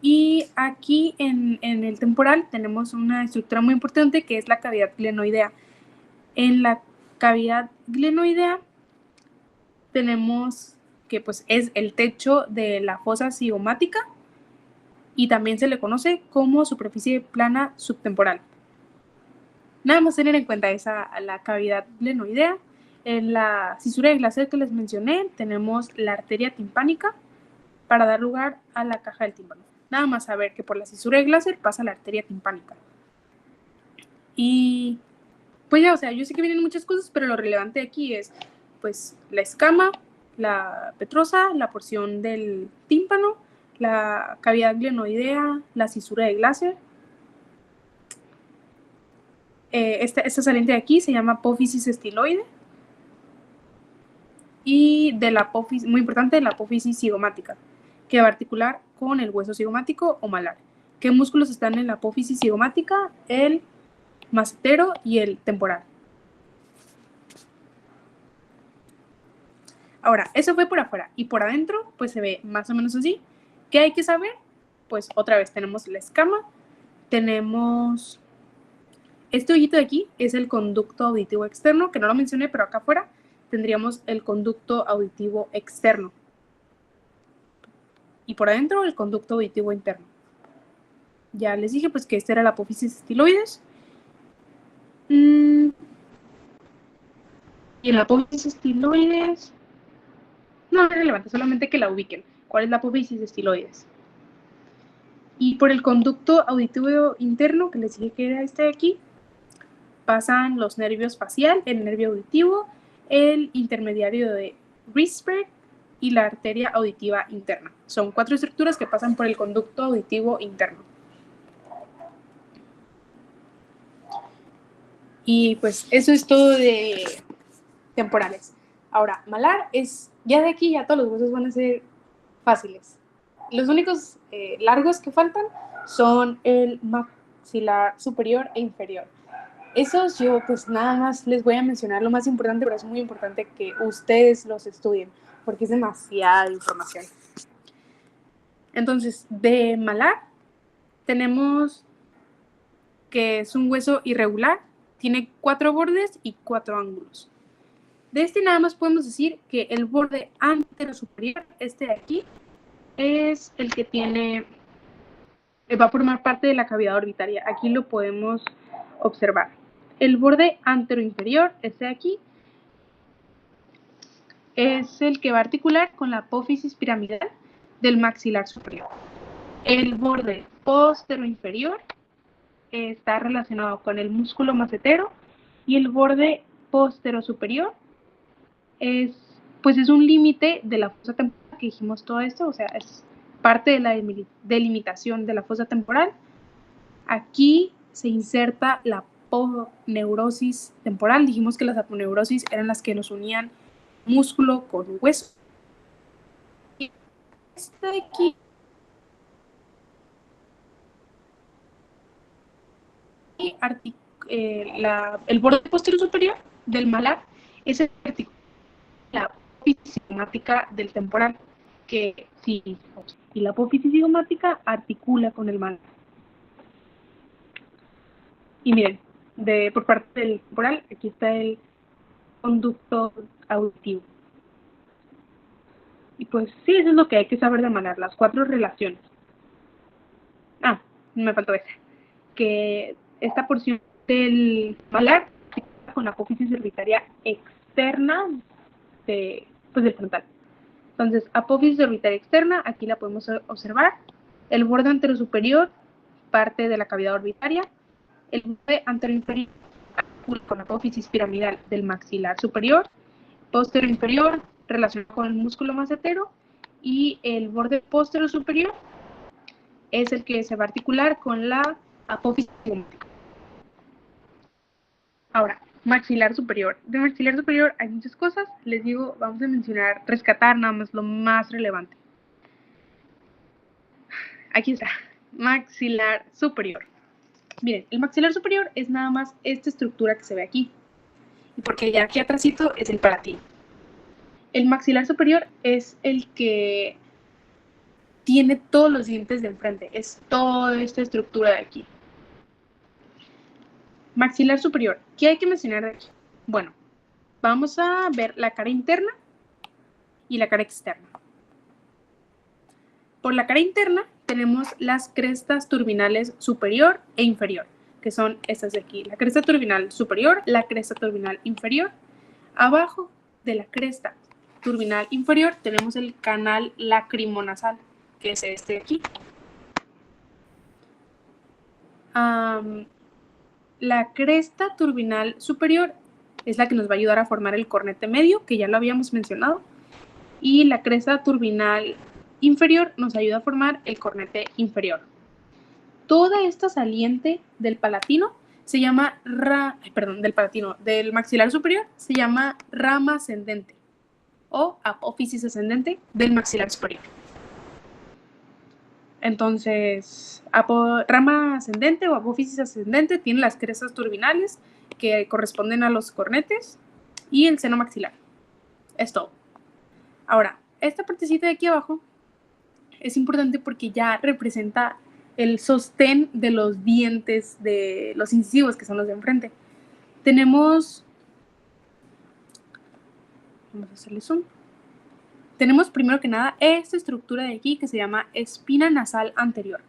Speaker 1: Y aquí en el temporal tenemos una estructura muy importante que es la cavidad glenoidea. En la cavidad glenoidea tenemos que pues es el techo de la fosa cigomática y también se le conoce como superficie plana subtemporal. Nada más tener en cuenta la cavidad glenoidea. En la cisura de Glaser que les mencioné tenemos la arteria timpánica para dar lugar a la caja del tímpano. Nada más saber que por la cisura de Glaser pasa la arteria timpánica. Y pues ya, o sea, yo sé que vienen muchas cosas, pero lo relevante aquí es pues la escama, la petrosa, la porción del tímpano, la cavidad glenoidea, la cisura de Glaser. Esta saliente de aquí se llama apófisis estiloide. Y de la apófisis, muy importante, la apófisis cigomática, que va a articular con el hueso cigomático o malar. ¿Qué músculos están en la apófisis cigomática? El massetero y el temporal. Ahora, eso fue por afuera. Y por adentro, pues se ve más o menos así. ¿Qué hay que saber? Pues otra vez tenemos la escama, tenemos este hoyito de aquí, es el conducto auditivo externo, que no lo mencioné, pero acá afuera tendríamos el conducto auditivo externo. Y por adentro el conducto auditivo interno. Ya les dije pues que esta era la apófisis estiloides. Y en la apófisis estiloides no es relevante, solamente que la ubiquen. ¿Cuál es la apófisis estiloides? Y por el conducto auditivo interno, que les dije que era este de aquí, pasan los nervios facial, el nervio auditivo, el intermediario de Rysberg y la arteria auditiva interna. Son 4 estructuras que pasan por el conducto auditivo interno. Y pues eso es todo de temporales. Ahora, malar es, ya de aquí ya todos los huesos van a ser fáciles. Los únicos largos que faltan son el maxilar superior e inferior. Esos yo pues nada más les voy a mencionar lo más importante, pero es muy importante que ustedes los estudien, porque es demasiada información. Entonces, de malar tenemos que es un hueso irregular, tiene 4 bordes y 4 ángulos. De este nada más podemos decir que el borde anterosuperior, este de aquí, es el que tiene, va a formar parte de la cavidad orbitaria. Aquí lo podemos observar. El borde anteroinferior, este de aquí, es el que va a articular con la apófisis piramidal del maxilar superior. El borde posteroinferior está relacionado con el músculo macetero y el borde posterosuperior es un límite de la fosa temporal, que dijimos todo esto, o sea, es parte de la delimitación de la fosa temporal. Aquí se inserta la aponeurosis temporal. Dijimos que las aponeurosis eran las que nos unían músculo con hueso. Y este de aquí el borde posterior superior del malar es la apófisis cigomática del temporal, que sí, y la apófisis cigomática articula con el malar. Y miren, por parte del temporal, aquí está el conducto auditivo. Y pues sí, eso es lo que hay que saber de malar, las 4 relaciones. Ah, me faltó esa. Que esta porción del malar con la apófisis orbitaria externa del frontal. Entonces, apófisis orbitaria externa, aquí la podemos observar. El borde anterosuperior, parte de la cavidad orbitaria. El borde anteroinferior con la apófisis piramidal del maxilar superior. Posteroinferior, relacionado con el músculo macetero. Y el borde posterosuperior es el que se va a articular con la apófisis cigomática. Ahora, maxilar superior. De maxilar superior hay muchas cosas. Les digo, vamos a mencionar, rescatar nada más lo más relevante. Aquí está, maxilar superior. Miren, el maxilar superior es nada más esta estructura que se ve aquí. Y porque ya aquí atrásito es el palatino. El maxilar superior es el que tiene todos los dientes de enfrente. Es toda esta estructura de aquí. Maxilar superior. ¿Qué hay que mencionar de aquí? Bueno, vamos a ver la cara interna y la cara externa. Por la cara interna tenemos las crestas turbinales superior e inferior, que son estas de aquí, la cresta turbinal superior, la cresta turbinal inferior. Abajo de la cresta turbinal inferior tenemos el canal lacrimonasal, que es este de aquí. La cresta turbinal superior es la que nos va a ayudar a formar el cornete medio, que ya lo habíamos mencionado, y la cresta turbinal inferior nos ayuda a formar el cornete inferior. Toda esta saliente del palatino se llama del maxilar superior se llama rama ascendente o apófisis ascendente del maxilar superior. Entonces, rama ascendente o apófisis ascendente tiene las crestas turbinales que corresponden a los cornetes y el seno maxilar. Es todo. Ahora, esta partecita de aquí abajo es importante porque ya representa el sostén de los dientes de los incisivos, que son los de enfrente. Tenemos, vamos a hacerle zoom. Tenemos primero que nada esta estructura de aquí que se llama espina nasal anterior.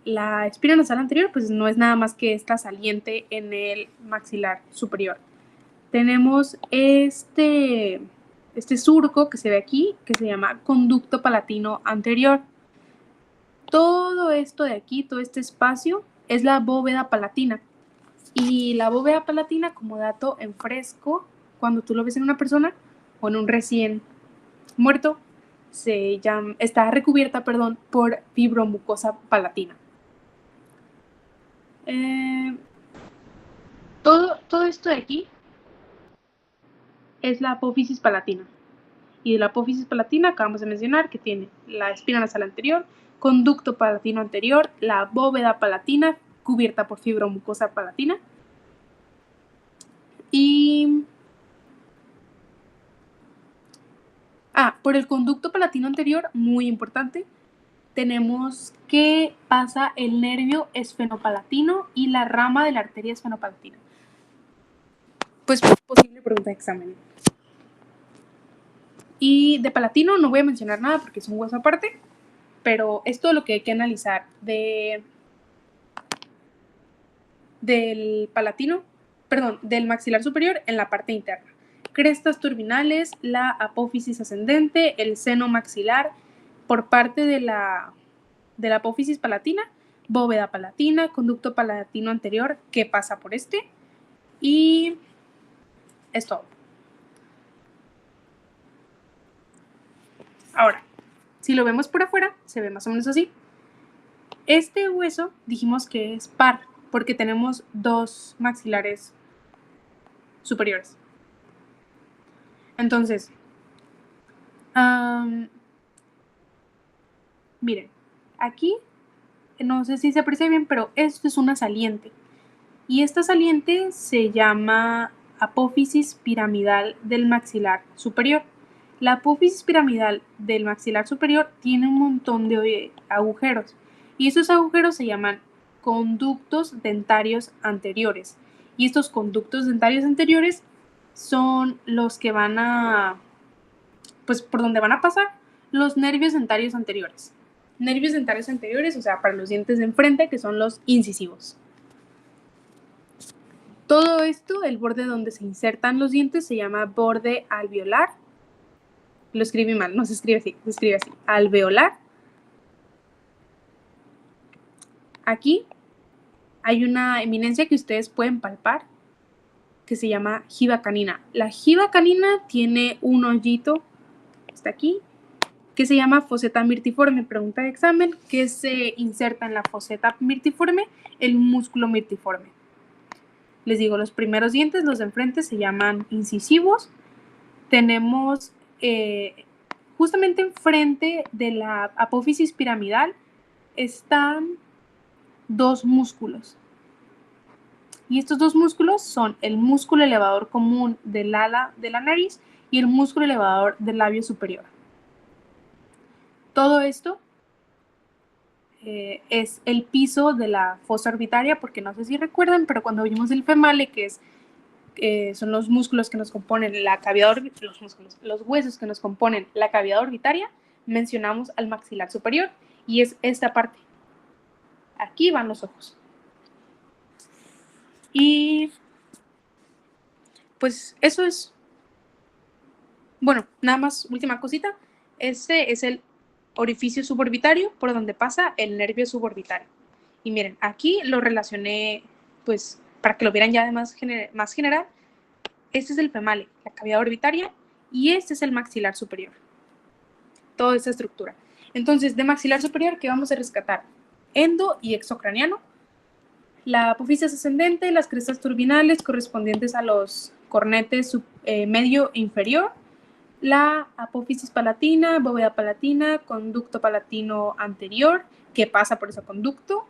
Speaker 1: La espina nasal anterior pues no es nada más que esta saliente en el maxilar superior. Tenemos este surco que se ve aquí que se llama conducto palatino anterior. Todo esto de aquí, todo este espacio es la bóveda palatina. Y la bóveda palatina, como dato en fresco, cuando tú lo ves en una persona o en un recién muerto, está recubierta por fibromucosa palatina. Todo esto de aquí es la apófisis palatina. Y de la apófisis palatina acabamos de mencionar que tiene la espina nasal anterior, conducto palatino anterior, la bóveda palatina cubierta por fibromucosa palatina. Y por el conducto palatino anterior, muy importante, tenemos que pasa el nervio esfenopalatino y la rama de la arteria esfenopalatina. Pues posible pregunta de examen. Y de palatino no voy a mencionar nada porque es un hueso aparte, pero es todo lo que hay que analizar del maxilar superior en la parte interna. Crestas turbinales, la apófisis ascendente, el seno maxilar, por parte de la apófisis palatina, bóveda palatina, conducto palatino anterior que pasa por este, y es todo. Ahora, si lo vemos por afuera, se ve más o menos así. Este hueso dijimos que es par, porque tenemos dos maxilares superiores. Entonces, miren, aquí, no sé si se aprecia bien, pero esto es una saliente. Y esta saliente se llama apófisis piramidal del maxilar superior. La apófisis piramidal del maxilar superior tiene un montón de agujeros. Y esos agujeros se llaman conductos dentarios anteriores. Y estos conductos dentarios anteriores son los que van a, pues por donde van a pasar los nervios dentarios anteriores. Nervios dentarios anteriores, o sea, para los dientes de enfrente, que son los incisivos. Todo esto, el borde donde se insertan los dientes, se llama borde alveolar. Lo escribí mal, no se escribe así, se escribe así, alveolar. Aquí hay una eminencia que ustedes pueden palpar, que se llama jiba canina. La jiba canina tiene un hoyito, está aquí, que se llama foseta mirtiforme. Pregunta de examen, ¿qué se inserta en la foseta mirtiforme? El músculo mirtiforme. Les digo, los primeros dientes, los de enfrente, se llaman incisivos. Tenemos justamente enfrente de la apófisis piramidal están dos músculos. Y estos dos músculos son el músculo elevador común del ala de la nariz y el músculo elevador del labio superior. Todo esto es el piso de la fosa orbitaria, porque no sé si recuerdan, pero cuando vimos el female, que es son los músculos que nos componen la cavidad los huesos que nos componen la cavidad orbitaria, mencionamos al maxilar superior, y es esta parte. Aquí van los ojos. Y pues eso es. Bueno, nada más, última cosita. Este es el orificio suborbitario por donde pasa el nervio suborbitario. Y miren, aquí lo relacioné, pues, para que lo vieran ya de más general. Este es el female, la cavidad orbitaria, y este es el maxilar superior. Toda esta estructura. Entonces, de maxilar superior, ¿qué vamos a rescatar? Endo y exocraniano. La apófisis ascendente, las crestas turbinales correspondientes a los cornetes medio e inferior, la apófisis palatina, bóveda palatina, conducto palatino anterior, que pasa por ese conducto.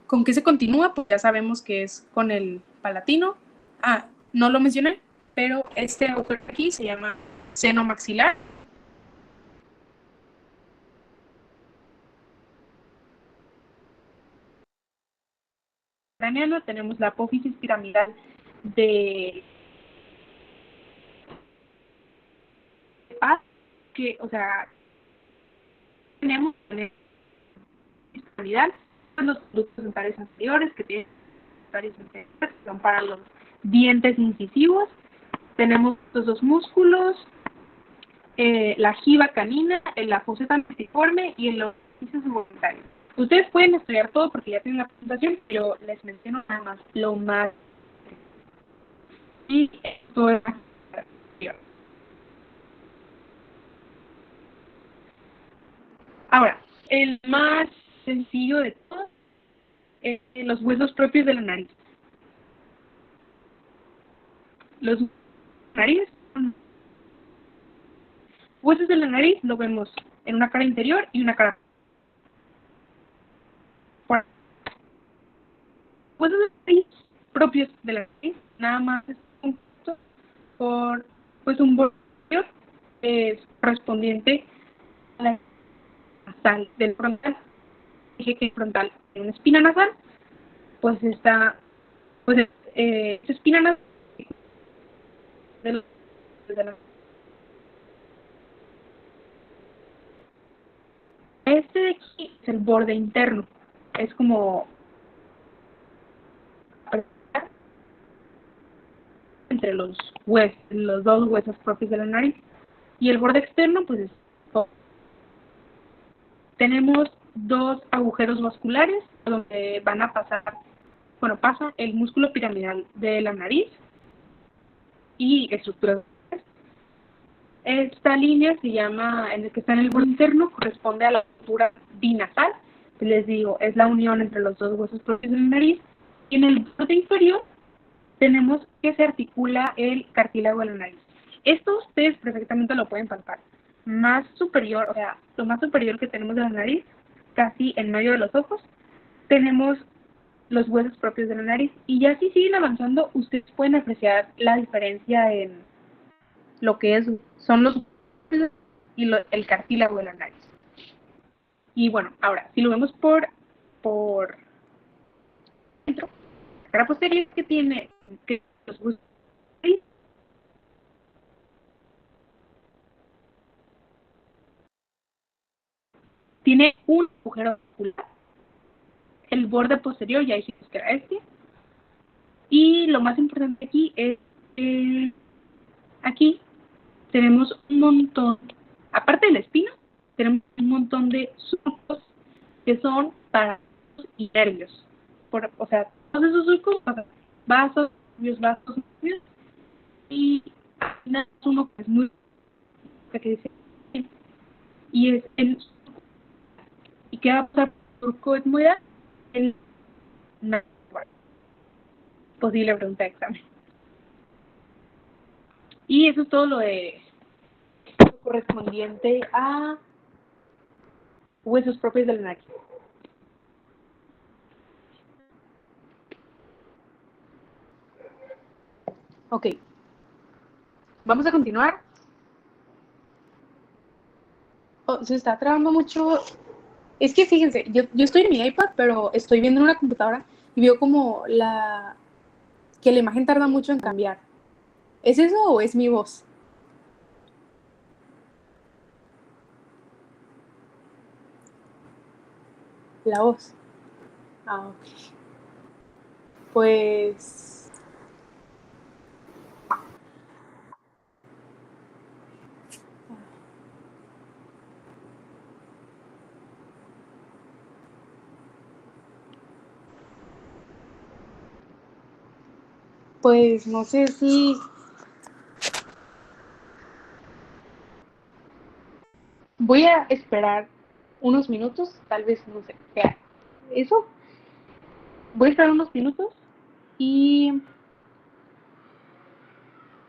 Speaker 1: ¿Con qué se continúa? Pues ya sabemos que es con el palatino. No lo mencioné, pero este agujero aquí se llama seno maxilar. Tenemos la apófisis piramidal de paz, que, o sea, tenemos piramidal, los conductos dentales anteriores, que tienen que son para los dientes incisivos. Tenemos los dos músculos, la jiba canina, la foseta multiforme y el orificio suborbitario. Ustedes pueden estudiar todo porque ya tienen la presentación, pero les menciono nada más lo más. Y esto es. Ahora, el más sencillo de todos es los huesos propios de la nariz. Los huesos de la nariz lo vemos en una cara interior y una cara. Huesos de la nariz propios de la nariz, nada más es por pues un borde correspondiente a la nasal del frontal. Dije que el frontal tiene una espina nasal, pues está, pues esa espina nasal de la. Este de aquí es el borde interno, es como entre los dos huesos propios de la nariz, y el borde externo pues es todo. Tenemos dos agujeros vasculares donde van a pasar, pasa el músculo piramidal de la nariz y estructuras. Esta línea se llama, en el que está en el borde interno, corresponde a la altura binasal. Les digo, es la unión entre los dos huesos propios de la nariz. Y en el borde inferior tenemos que se articula el cartílago de la nariz. Esto ustedes perfectamente lo pueden palpar. Más superior, o sea, lo más superior que tenemos de la nariz, casi en medio de los ojos, tenemos los huesos propios de la nariz. Y ya si siguen avanzando, ustedes pueden apreciar la diferencia en lo que son los huesos y el cartílago de la nariz. Y bueno, ahora, si lo vemos por dentro, la cara posterior que tiene que los huesos tiene un agujero vascular, el borde posterior, ya dijimos que era este, y lo más importante aquí es aquí tenemos un montón, aparte de la espina, tenemos un montón de surcos que son para y nervios, o sea, todos esos surcos pasan vasos, nervios, y uno que es muy que dice y es el y qué va a pasar por surco etmoidal el posible pregunta de examen. Y eso es todo lo de lo correspondiente a huesos propios de la nariz. Ok, vamos a continuar. Se está trabando mucho. Es que fíjense, yo estoy en mi iPad, pero estoy viendo en una computadora. y veo como que la imagen tarda mucho en cambiar. ¿Es eso o es mi voz? La voz. Ah, ok. Pues pues no sé si voy a esperar unos minutos, tal vez no sé qué. Eso, voy a esperar unos minutos y,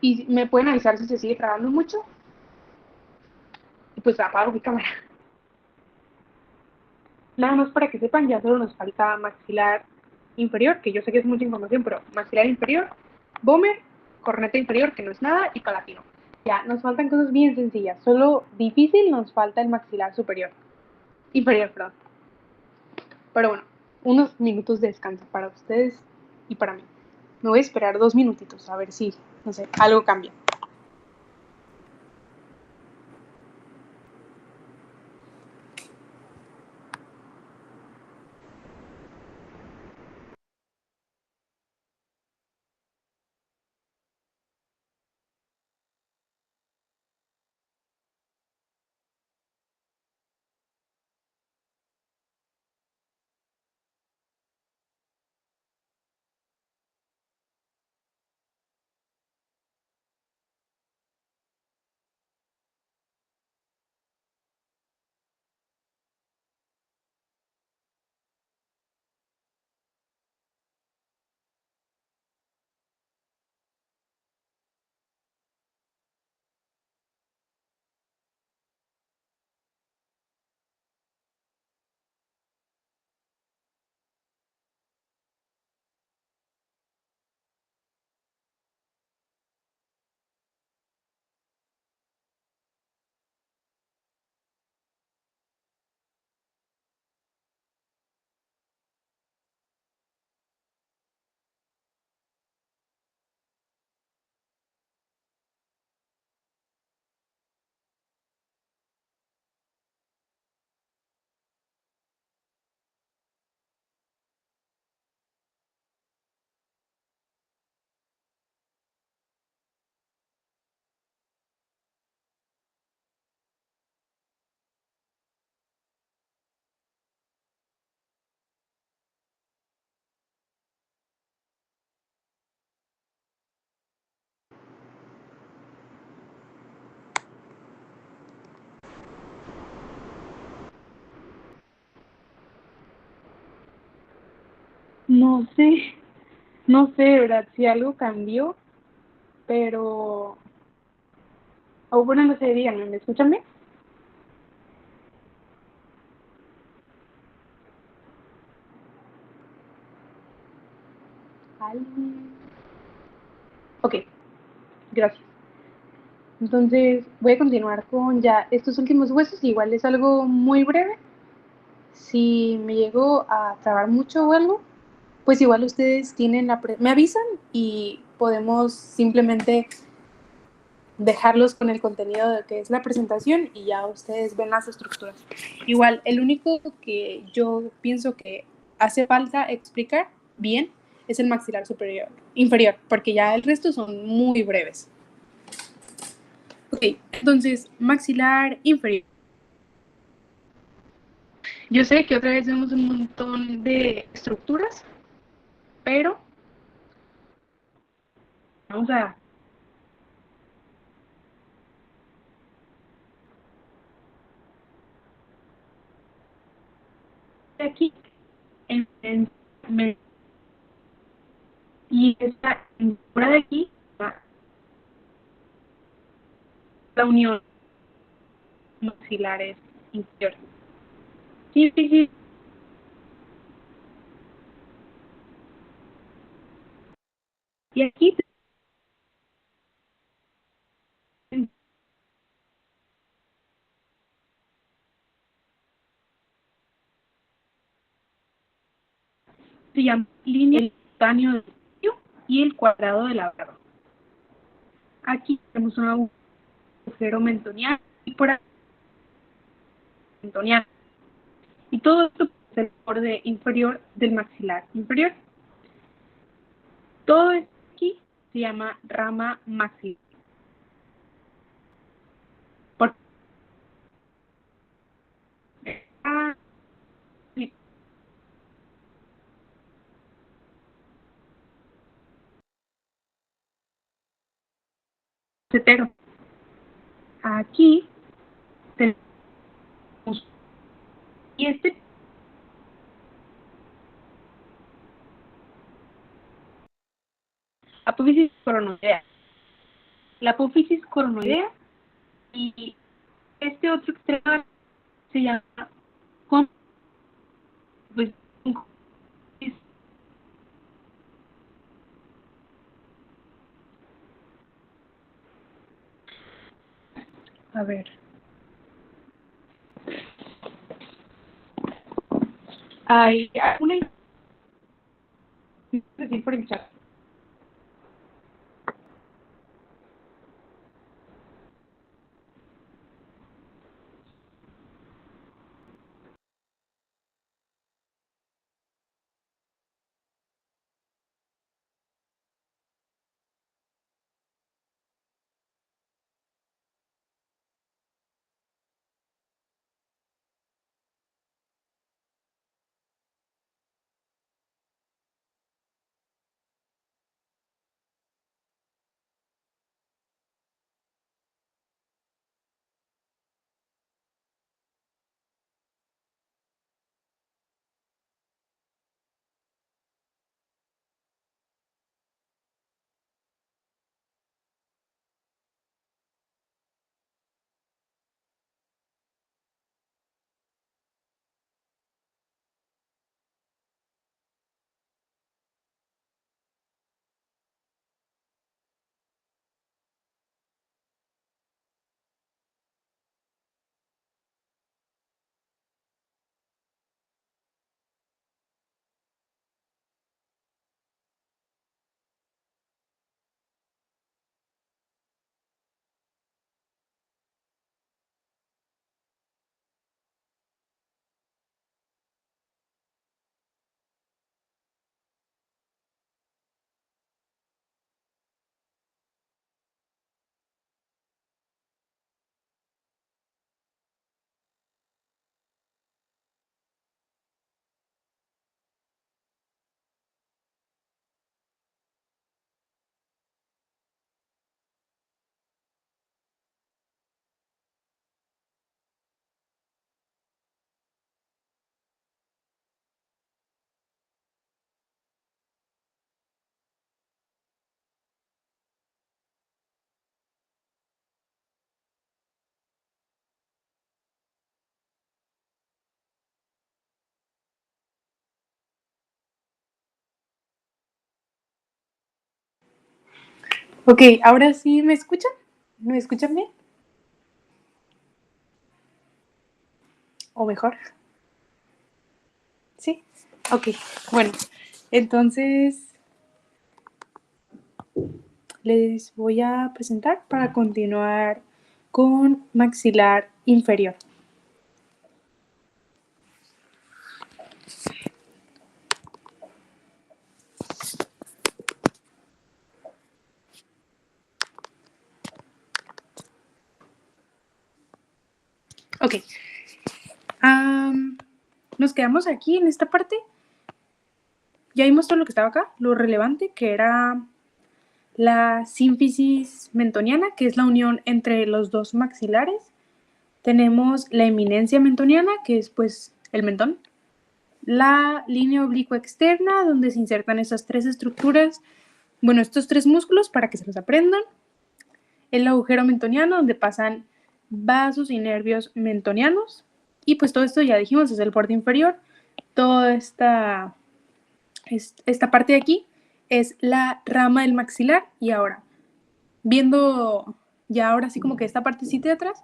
Speaker 1: y me pueden avisar si se sigue trabando mucho y pues apago mi cámara. Nada más para que sepan, ya solo nos falta maxilar inferior, que yo sé que es mucha información, pero maxilar inferior, Bomer, corneta inferior, que no es nada, y palatino. Ya, nos faltan cosas bien sencillas, solo difícil nos falta el maxilar superior. Inferior, perdón. Pero bueno, unos minutos de descanso para ustedes y para mí. Me voy a esperar 2 minutitos a ver si, no sé, algo cambia. No sé, no sé de verdad si algo cambió, pero... O bueno, no sé, díganme, ¿me escuchan bien? Ok, gracias. Entonces voy a continuar con ya estos últimos huesos. Igual es algo muy breve. Si me llego a trabar mucho o algo, pues igual ustedes tienen me avisan y podemos simplemente dejarlos con el contenido de que es la presentación y ya ustedes ven las estructuras. Igual, el único que yo pienso que hace falta explicar bien es el maxilar superior, inferior, porque ya el resto son muy breves. Ok, entonces, maxilar inferior. Yo sé que otra vez vemos un montón de estructuras, pero vamos a aquí en y esta fuera de aquí la unión maxilares inferiores. Sí, sí, sí. Y aquí se llama línea del cutáneo del cuello y el cuadrado de la barba. Aquí tenemos un agujero mentoniano y por aquí mentoniano. Y todo esto es el borde inferior del maxilar inferior. Todo esto aquí se llama rama maxilar. Por macetero. Aquí tenemos y apófisis coronoidea. La apófisis coronoidea y este otro extremo se llama pues, a ver. Hay una decir por el chat. Ok, ahora sí me escuchan. ¿Me escuchan bien? ¿O mejor? Sí. Ok, bueno, entonces les voy a presentar para continuar con maxilar inferior. Ok. Nos quedamos aquí en esta parte. Ya vimos todo lo que estaba acá, lo relevante, que era la sínfisis mentoniana, que es la unión entre los dos maxilares. Tenemos la eminencia mentoniana, que es pues el mentón. La línea oblicua externa, donde se insertan esas tres estructuras, bueno, estos tres músculos para que se los aprendan. El agujero mentoniano, donde pasan vasos y nervios mentonianos. Y pues todo esto ya dijimos, es el borde inferior. Toda esta parte de aquí es la rama del maxilar. Y ahora, viendo ya ahora sí como que esta partecita de atrás,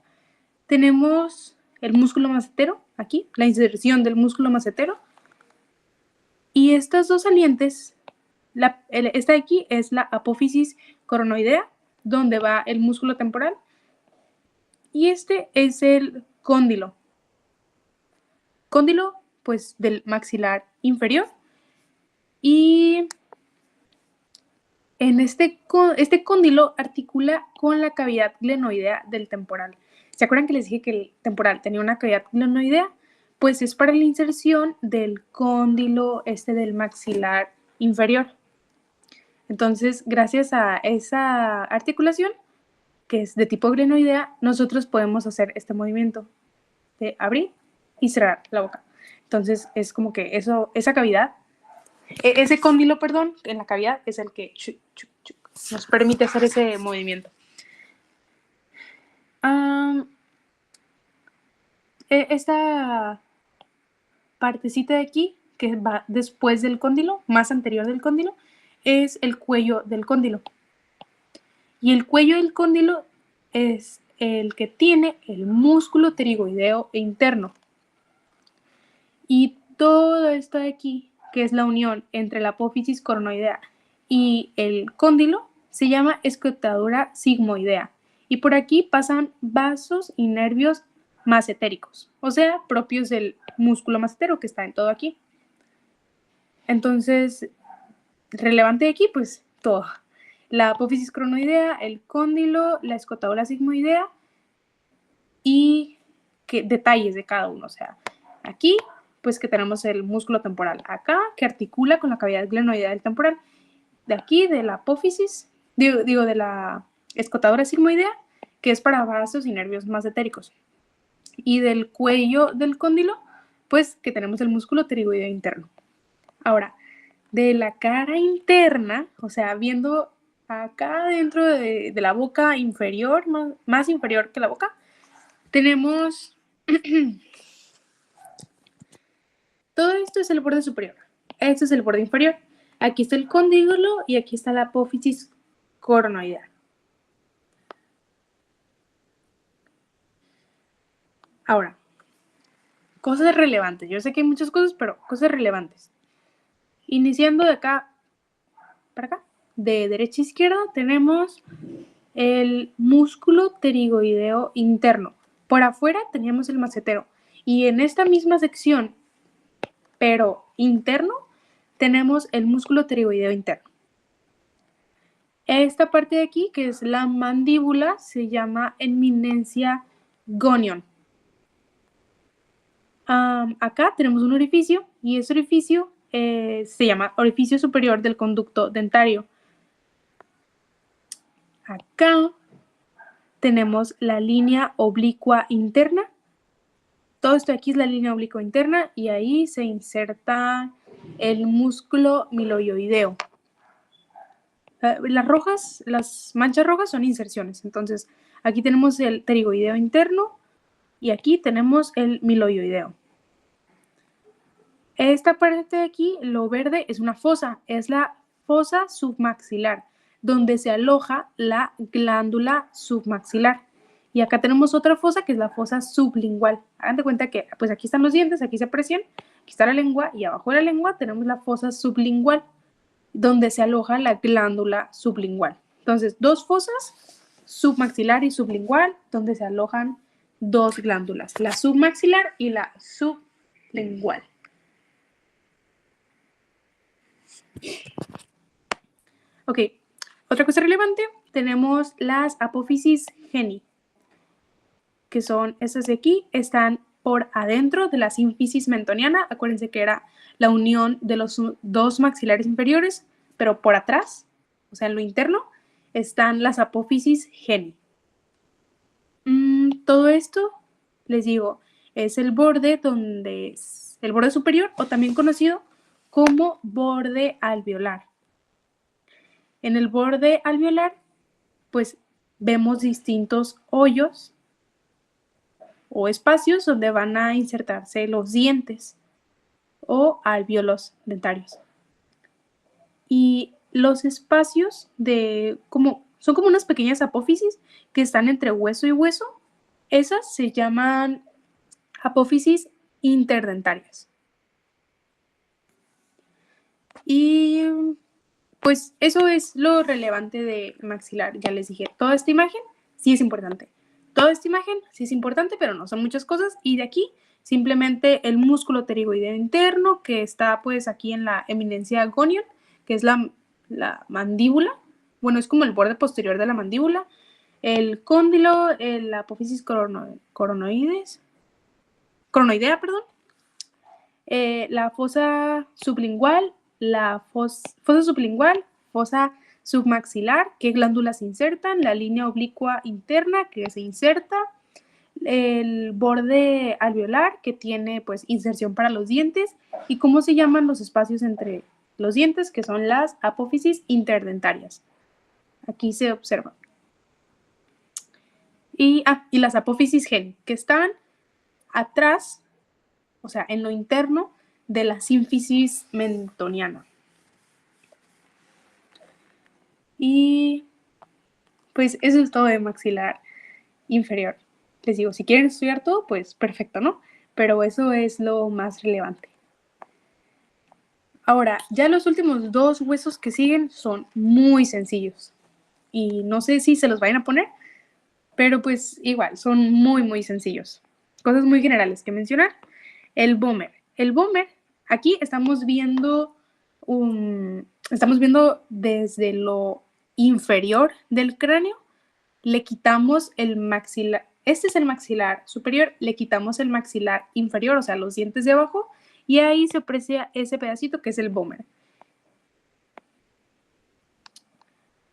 Speaker 1: tenemos el músculo macetero aquí, la inserción del músculo macetero. Y estas dos salientes, esta de aquí es la apófisis coronoidea, donde va el músculo temporal, y este es el cóndilo. Cóndilo, pues, del maxilar inferior. Y en este cóndilo articula con la cavidad glenoidea del temporal. ¿Se acuerdan que les dije que el temporal tenía una cavidad glenoidea? Pues es para la inserción del cóndilo del maxilar inferior. Entonces, gracias a esa articulación, que es de tipo glenoidea, nosotros podemos hacer este movimiento de abrir y cerrar la boca. Entonces, es como que esa cavidad, ese cóndilo, perdón, en la cavidad es el que nos permite hacer ese movimiento. Esta partecita de aquí, que va después del cóndilo, más anterior del cóndilo, es el cuello del cóndilo. Y el cuello del cóndilo es el que tiene el músculo pterigoideo interno. Y todo esto de aquí, que es la unión entre la apófisis coronoidea y el cóndilo, se llama escotadura sigmoidea. Y por aquí pasan vasos y nervios macetéricos, o sea, propios del músculo macetero que está en todo aquí. Entonces, relevante de aquí, pues todo. La apófisis coronoidea, el cóndilo, la escotadura sigmoidea y detalles de cada uno. O sea, aquí, pues que tenemos el músculo temporal. Acá, que articula con la cavidad glenoidea del temporal. De aquí, de la apófisis, digo de la escotadura sigmoidea, que es para vasos y nervios macetéricos. Y del cuello del cóndilo, pues que tenemos el músculo pterigoideo interno. Ahora, de la cara interna, o sea, viendo acá dentro de la boca inferior, más inferior que la boca, tenemos todo esto es el borde superior. Este es el borde inferior. Aquí está el cóndilo y aquí está la apófisis coronoidea. Ahora, cosas relevantes. Yo sé que hay muchas cosas, pero cosas relevantes. Iniciando de acá para acá, de derecha a izquierda, tenemos el músculo pterigoideo interno. Por afuera teníamos el macetero. Y en esta misma sección, pero interno, tenemos el músculo pterigoideo interno. Esta parte de aquí, que es la mandíbula, se llama eminencia gonion. Acá tenemos un orificio y ese orificio se llama orificio superior del conducto dentario. Acá tenemos la línea oblicua interna. Todo esto aquí es la línea oblicua interna y ahí se inserta el músculo miloioideo. Las manchas rojas son inserciones. Entonces, aquí tenemos el pterigoideo interno y aquí tenemos el miloioideo. Esta parte de aquí, lo verde, es una fosa. Es la fosa submaxilar, donde se aloja la glándula submaxilar. Y acá tenemos otra fosa que es la fosa sublingual. Hagan de cuenta que pues aquí están los dientes, aquí se aprecian, aquí está la lengua y abajo de la lengua tenemos la fosa sublingual, donde se aloja la glándula sublingual. Entonces, dos fosas, submaxilar y sublingual, donde se alojan dos glándulas, la submaxilar y la sublingual. Ok, otra cosa relevante, tenemos las apófisis geni, que son estas de aquí, están por adentro de la sínfisis mentoniana. Acuérdense que era la unión de los dos maxilares inferiores, pero por atrás, o sea, en lo interno, están las apófisis geni. Todo esto, les digo, es el borde el borde superior, o también conocido como borde alveolar. En el borde alveolar, pues vemos distintos hoyos o espacios donde van a insertarse los dientes o alvéolos dentarios. Y los espacios son como unas pequeñas apófisis que están entre hueso y hueso. Esas se llaman apófisis interdentarias. Y pues eso es lo relevante de maxilar. Ya les dije, toda esta imagen sí es importante. Toda esta imagen sí es importante, pero no son muchas cosas. Y de aquí simplemente el músculo pterigoideo interno, que está pues aquí en la eminencia gonion, que es la mandíbula. Bueno, es como el borde posterior de la mandíbula. El cóndilo, la apófisis coronoidea, perdón. La fosa sublingual, la fosa sublingual, fosa submaxilar, qué glándulas se insertan, la línea oblicua interna que se inserta, el borde alveolar que tiene pues inserción para los dientes y cómo se llaman los espacios entre los dientes, que son las apófisis interdentarias. Aquí se observa. Y las apófisis geni, que están atrás, o sea, en lo interno de la sínfisis mentoniana. Y pues eso es todo de maxilar inferior. Les digo, si quieren estudiar todo, pues perfecto, ¿no? Pero eso es lo más relevante. Ahora, ya los últimos dos huesos que siguen son muy sencillos. Y no sé si se los vayan a poner, pero pues igual, son muy, muy sencillos. Cosas muy generales que mencionar. El vomer. El vomer, aquí estamos viendo desde lo inferior del cráneo, le quitamos el maxilar. Este es el maxilar superior, le quitamos el maxilar inferior, o sea, los dientes de abajo, y ahí se aprecia ese pedacito que es el vomer.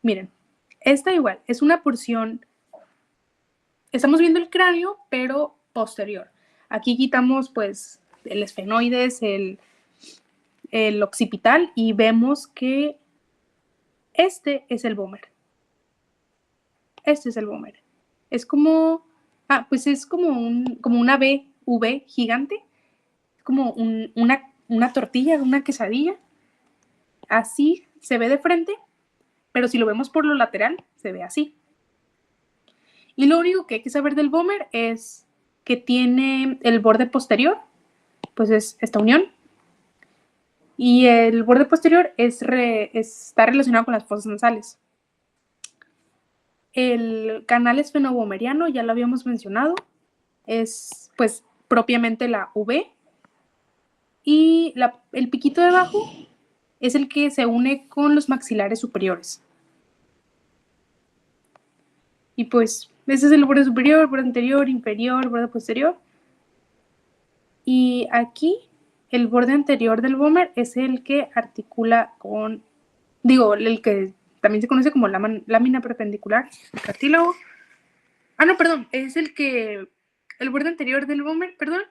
Speaker 1: Miren, esta igual es una porción. Estamos viendo el cráneo, pero posterior. Aquí quitamos pues el esfenoides, el occipital y vemos que este es el vomer. Este es el vomer. Es como, pues es como una V gigante, como una tortilla, una quesadilla. Así se ve de frente, pero si lo vemos por lo lateral, se ve así. Y lo único que hay que saber del vomer es que tiene el borde posterior, pues es esta unión. Y el borde posterior está relacionado con las fosas nasales. El canal esfenovomeriano, ya lo habíamos mencionado, es pues propiamente la V. Y el piquito de abajo es el que se une con los maxilares superiores. Y pues ese es el borde superior, borde anterior, inferior, borde posterior. Y aquí el borde anterior del vomer es el que articula con, el que también se conoce como lámina perpendicular, el cartílago. No, perdón, es el borde anterior del vomer, perdón,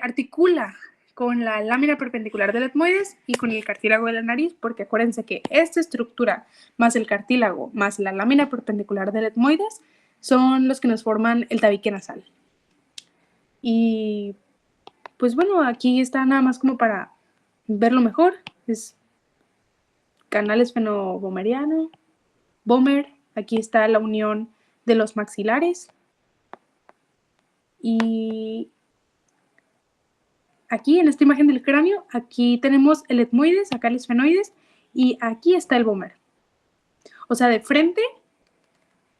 Speaker 1: articula con la lámina perpendicular del etmoides y con el cartílago de la nariz, porque acuérdense que esta estructura más el cartílago más la lámina perpendicular del etmoides son los que nos forman el tabique nasal. Y pues bueno, aquí está nada más como para verlo mejor. Es canal esfenovomeriano, vomer, aquí está la unión de los maxilares. Y aquí en esta imagen del cráneo, aquí tenemos el etmoides, acá el esfenoides, y aquí está el vomer. O sea, de frente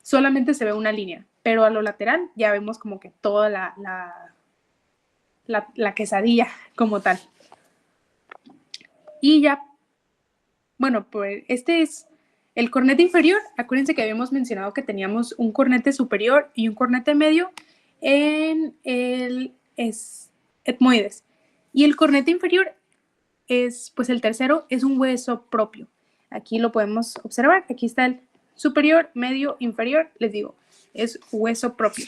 Speaker 1: solamente se ve una línea, pero a lo lateral ya vemos como que toda la quesadilla como tal. Y ya, bueno, pues este es el cornete inferior. Acuérdense que habíamos mencionado que teníamos un cornete superior y un cornete medio en el etmoides. Y el cornete inferior es, pues el tercero es un hueso propio. Aquí lo podemos observar. Aquí está el superior, medio, inferior. Les digo, es hueso propio.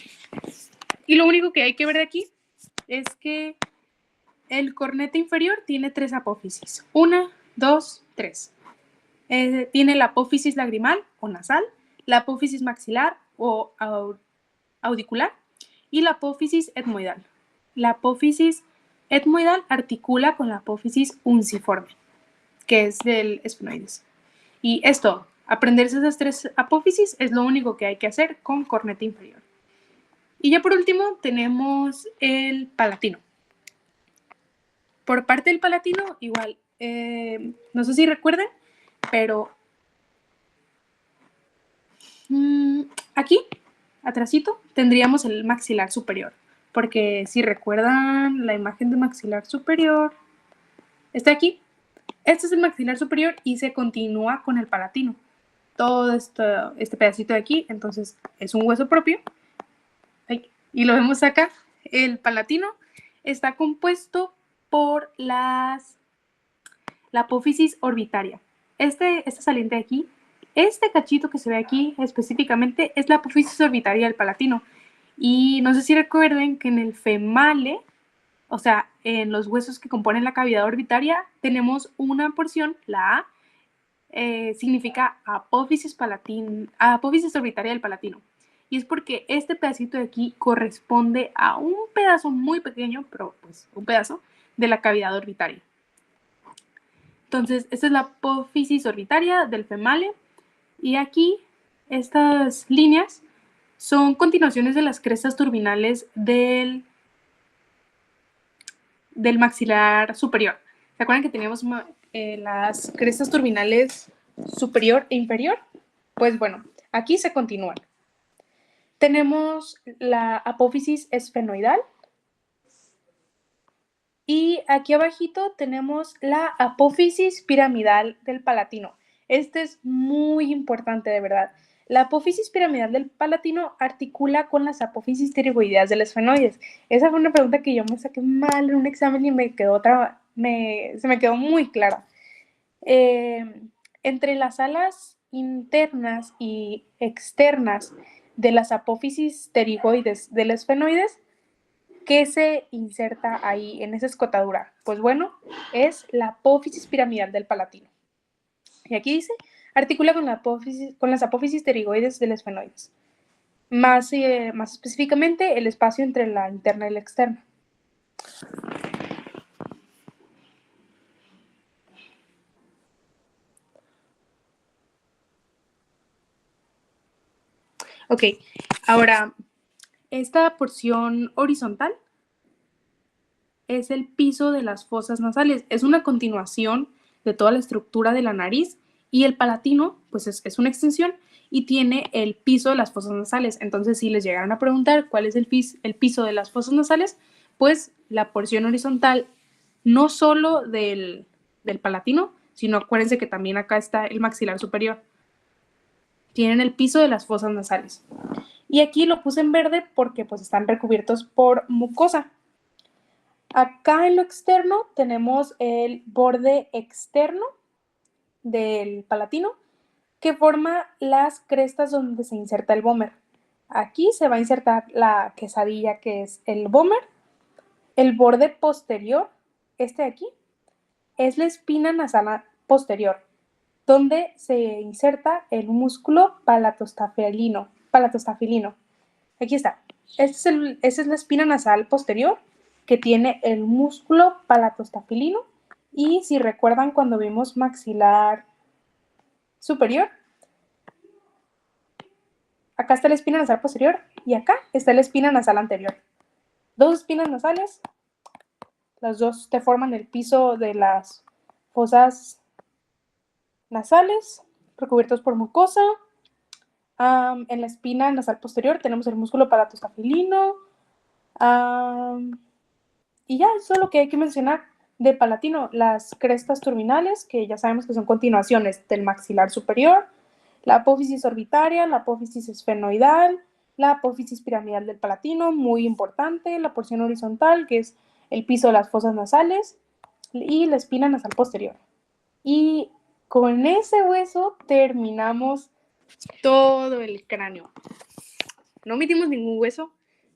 Speaker 1: Y lo único que hay que ver de aquí es que el cornete inferior tiene 3 apófisis. 1, 2, 3. Tiene la apófisis lagrimal o nasal, la apófisis maxilar o audicular y la apófisis etmoidal. La apófisis etmoidal articula con la apófisis unciforme, que es del esfenoides. Y es todo. Aprenderse esas 3 apófisis es lo único que hay que hacer con cornete inferior. Y ya por último tenemos el palatino. Por parte del palatino, igual, no sé si recuerden, pero aquí, atrásito, tendríamos el maxilar superior. Porque si recuerdan la imagen de maxilar superior, está aquí. Este es el maxilar superior y se continúa con el palatino. Todo este pedacito de aquí, entonces es un hueso propio. Y lo vemos acá. El palatino está compuesto por la apófisis orbitaria. Esta saliente de aquí, este cachito que se ve aquí específicamente es la apófisis orbitaria del palatino. Y no sé si recuerden que en el female, o sea, en los huesos que componen la cavidad orbitaria, tenemos una porción, la A, significa apófisis orbitaria del palatino. Y es porque este pedacito de aquí corresponde a un pedazo muy pequeño, pero pues un pedazo, de la cavidad orbitaria. Entonces, esta es la apófisis orbitaria del female. Y aquí, estas líneas son continuaciones de las crestas turbinales del maxilar superior. ¿Se acuerdan que teníamos las crestas turbinales superior e inferior? Pues bueno, aquí se continúan. Tenemos la apófisis esfenoidal. Y aquí abajito tenemos la apófisis piramidal del palatino. Este es muy importante, de verdad. La apófisis piramidal del palatino articula con las apófisis pterigoideas del esfenoides. Esa fue una pregunta que yo me saqué mal en un examen y se me quedó muy clara. Entre las alas internas y externas de las apófisis pterigoides del esfenoides, ¿qué se inserta ahí en esa escotadura? Pues bueno, es la apófisis piramidal del palatino. Y aquí dice, articula con las apófisis pterigoides del esfenoides. Más específicamente, el espacio entre la interna y la externa. Ok, ahora, esta porción horizontal es el piso de las fosas nasales. Es una continuación de toda la estructura de la nariz y el palatino, pues es una extensión y tiene el piso de las fosas nasales. Entonces, si les llegaran a preguntar cuál es el piso de las fosas nasales, pues la porción horizontal, no solo del palatino, sino acuérdense que también acá está el maxilar superior. Tienen el piso de las fosas nasales. Y aquí lo puse en verde porque pues están recubiertos por mucosa. Acá en lo externo tenemos el borde externo del palatino que forma las crestas donde se inserta el vómer. Aquí se va a insertar la quesadilla, que es el vómer. El borde posterior, este de aquí, es la espina nasal posterior, donde se inserta el músculo palatostafilino. Aquí está. Esta es la espina nasal posterior que tiene el músculo palatostafilino. Y si recuerdan cuando vimos maxilar superior, acá está la espina nasal posterior y acá está la espina nasal anterior. Dos espinas nasales, las dos te forman el piso de las fosas nasales, recubiertos por mucosa. En la espina nasal posterior tenemos el músculo palatostafilino. Y ya, eso es lo que hay que mencionar de palatino. Las crestas turbinales, que ya sabemos que son continuaciones del maxilar superior, la apófisis orbitaria, la apófisis esfenoidal, la apófisis piramidal del palatino, muy importante, la porción horizontal, que es el piso de las fosas nasales, y la espina nasal posterior. Y con ese hueso terminamos todo el cráneo. No omitimos ningún hueso,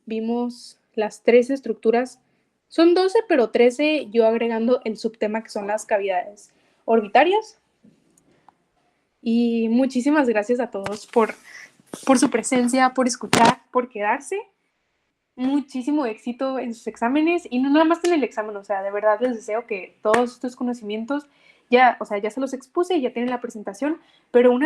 Speaker 1: vimos las 13 estructuras. Son 12, pero 13 yo agregando el subtema que son las cavidades orbitarias. Y muchísimas gracias a todos por su presencia, por escuchar, por quedarse. Muchísimo éxito en sus exámenes y no nada más en el examen, o sea, de verdad les deseo que todos estos conocimientos ya se los expuse y ya tienen la presentación, pero una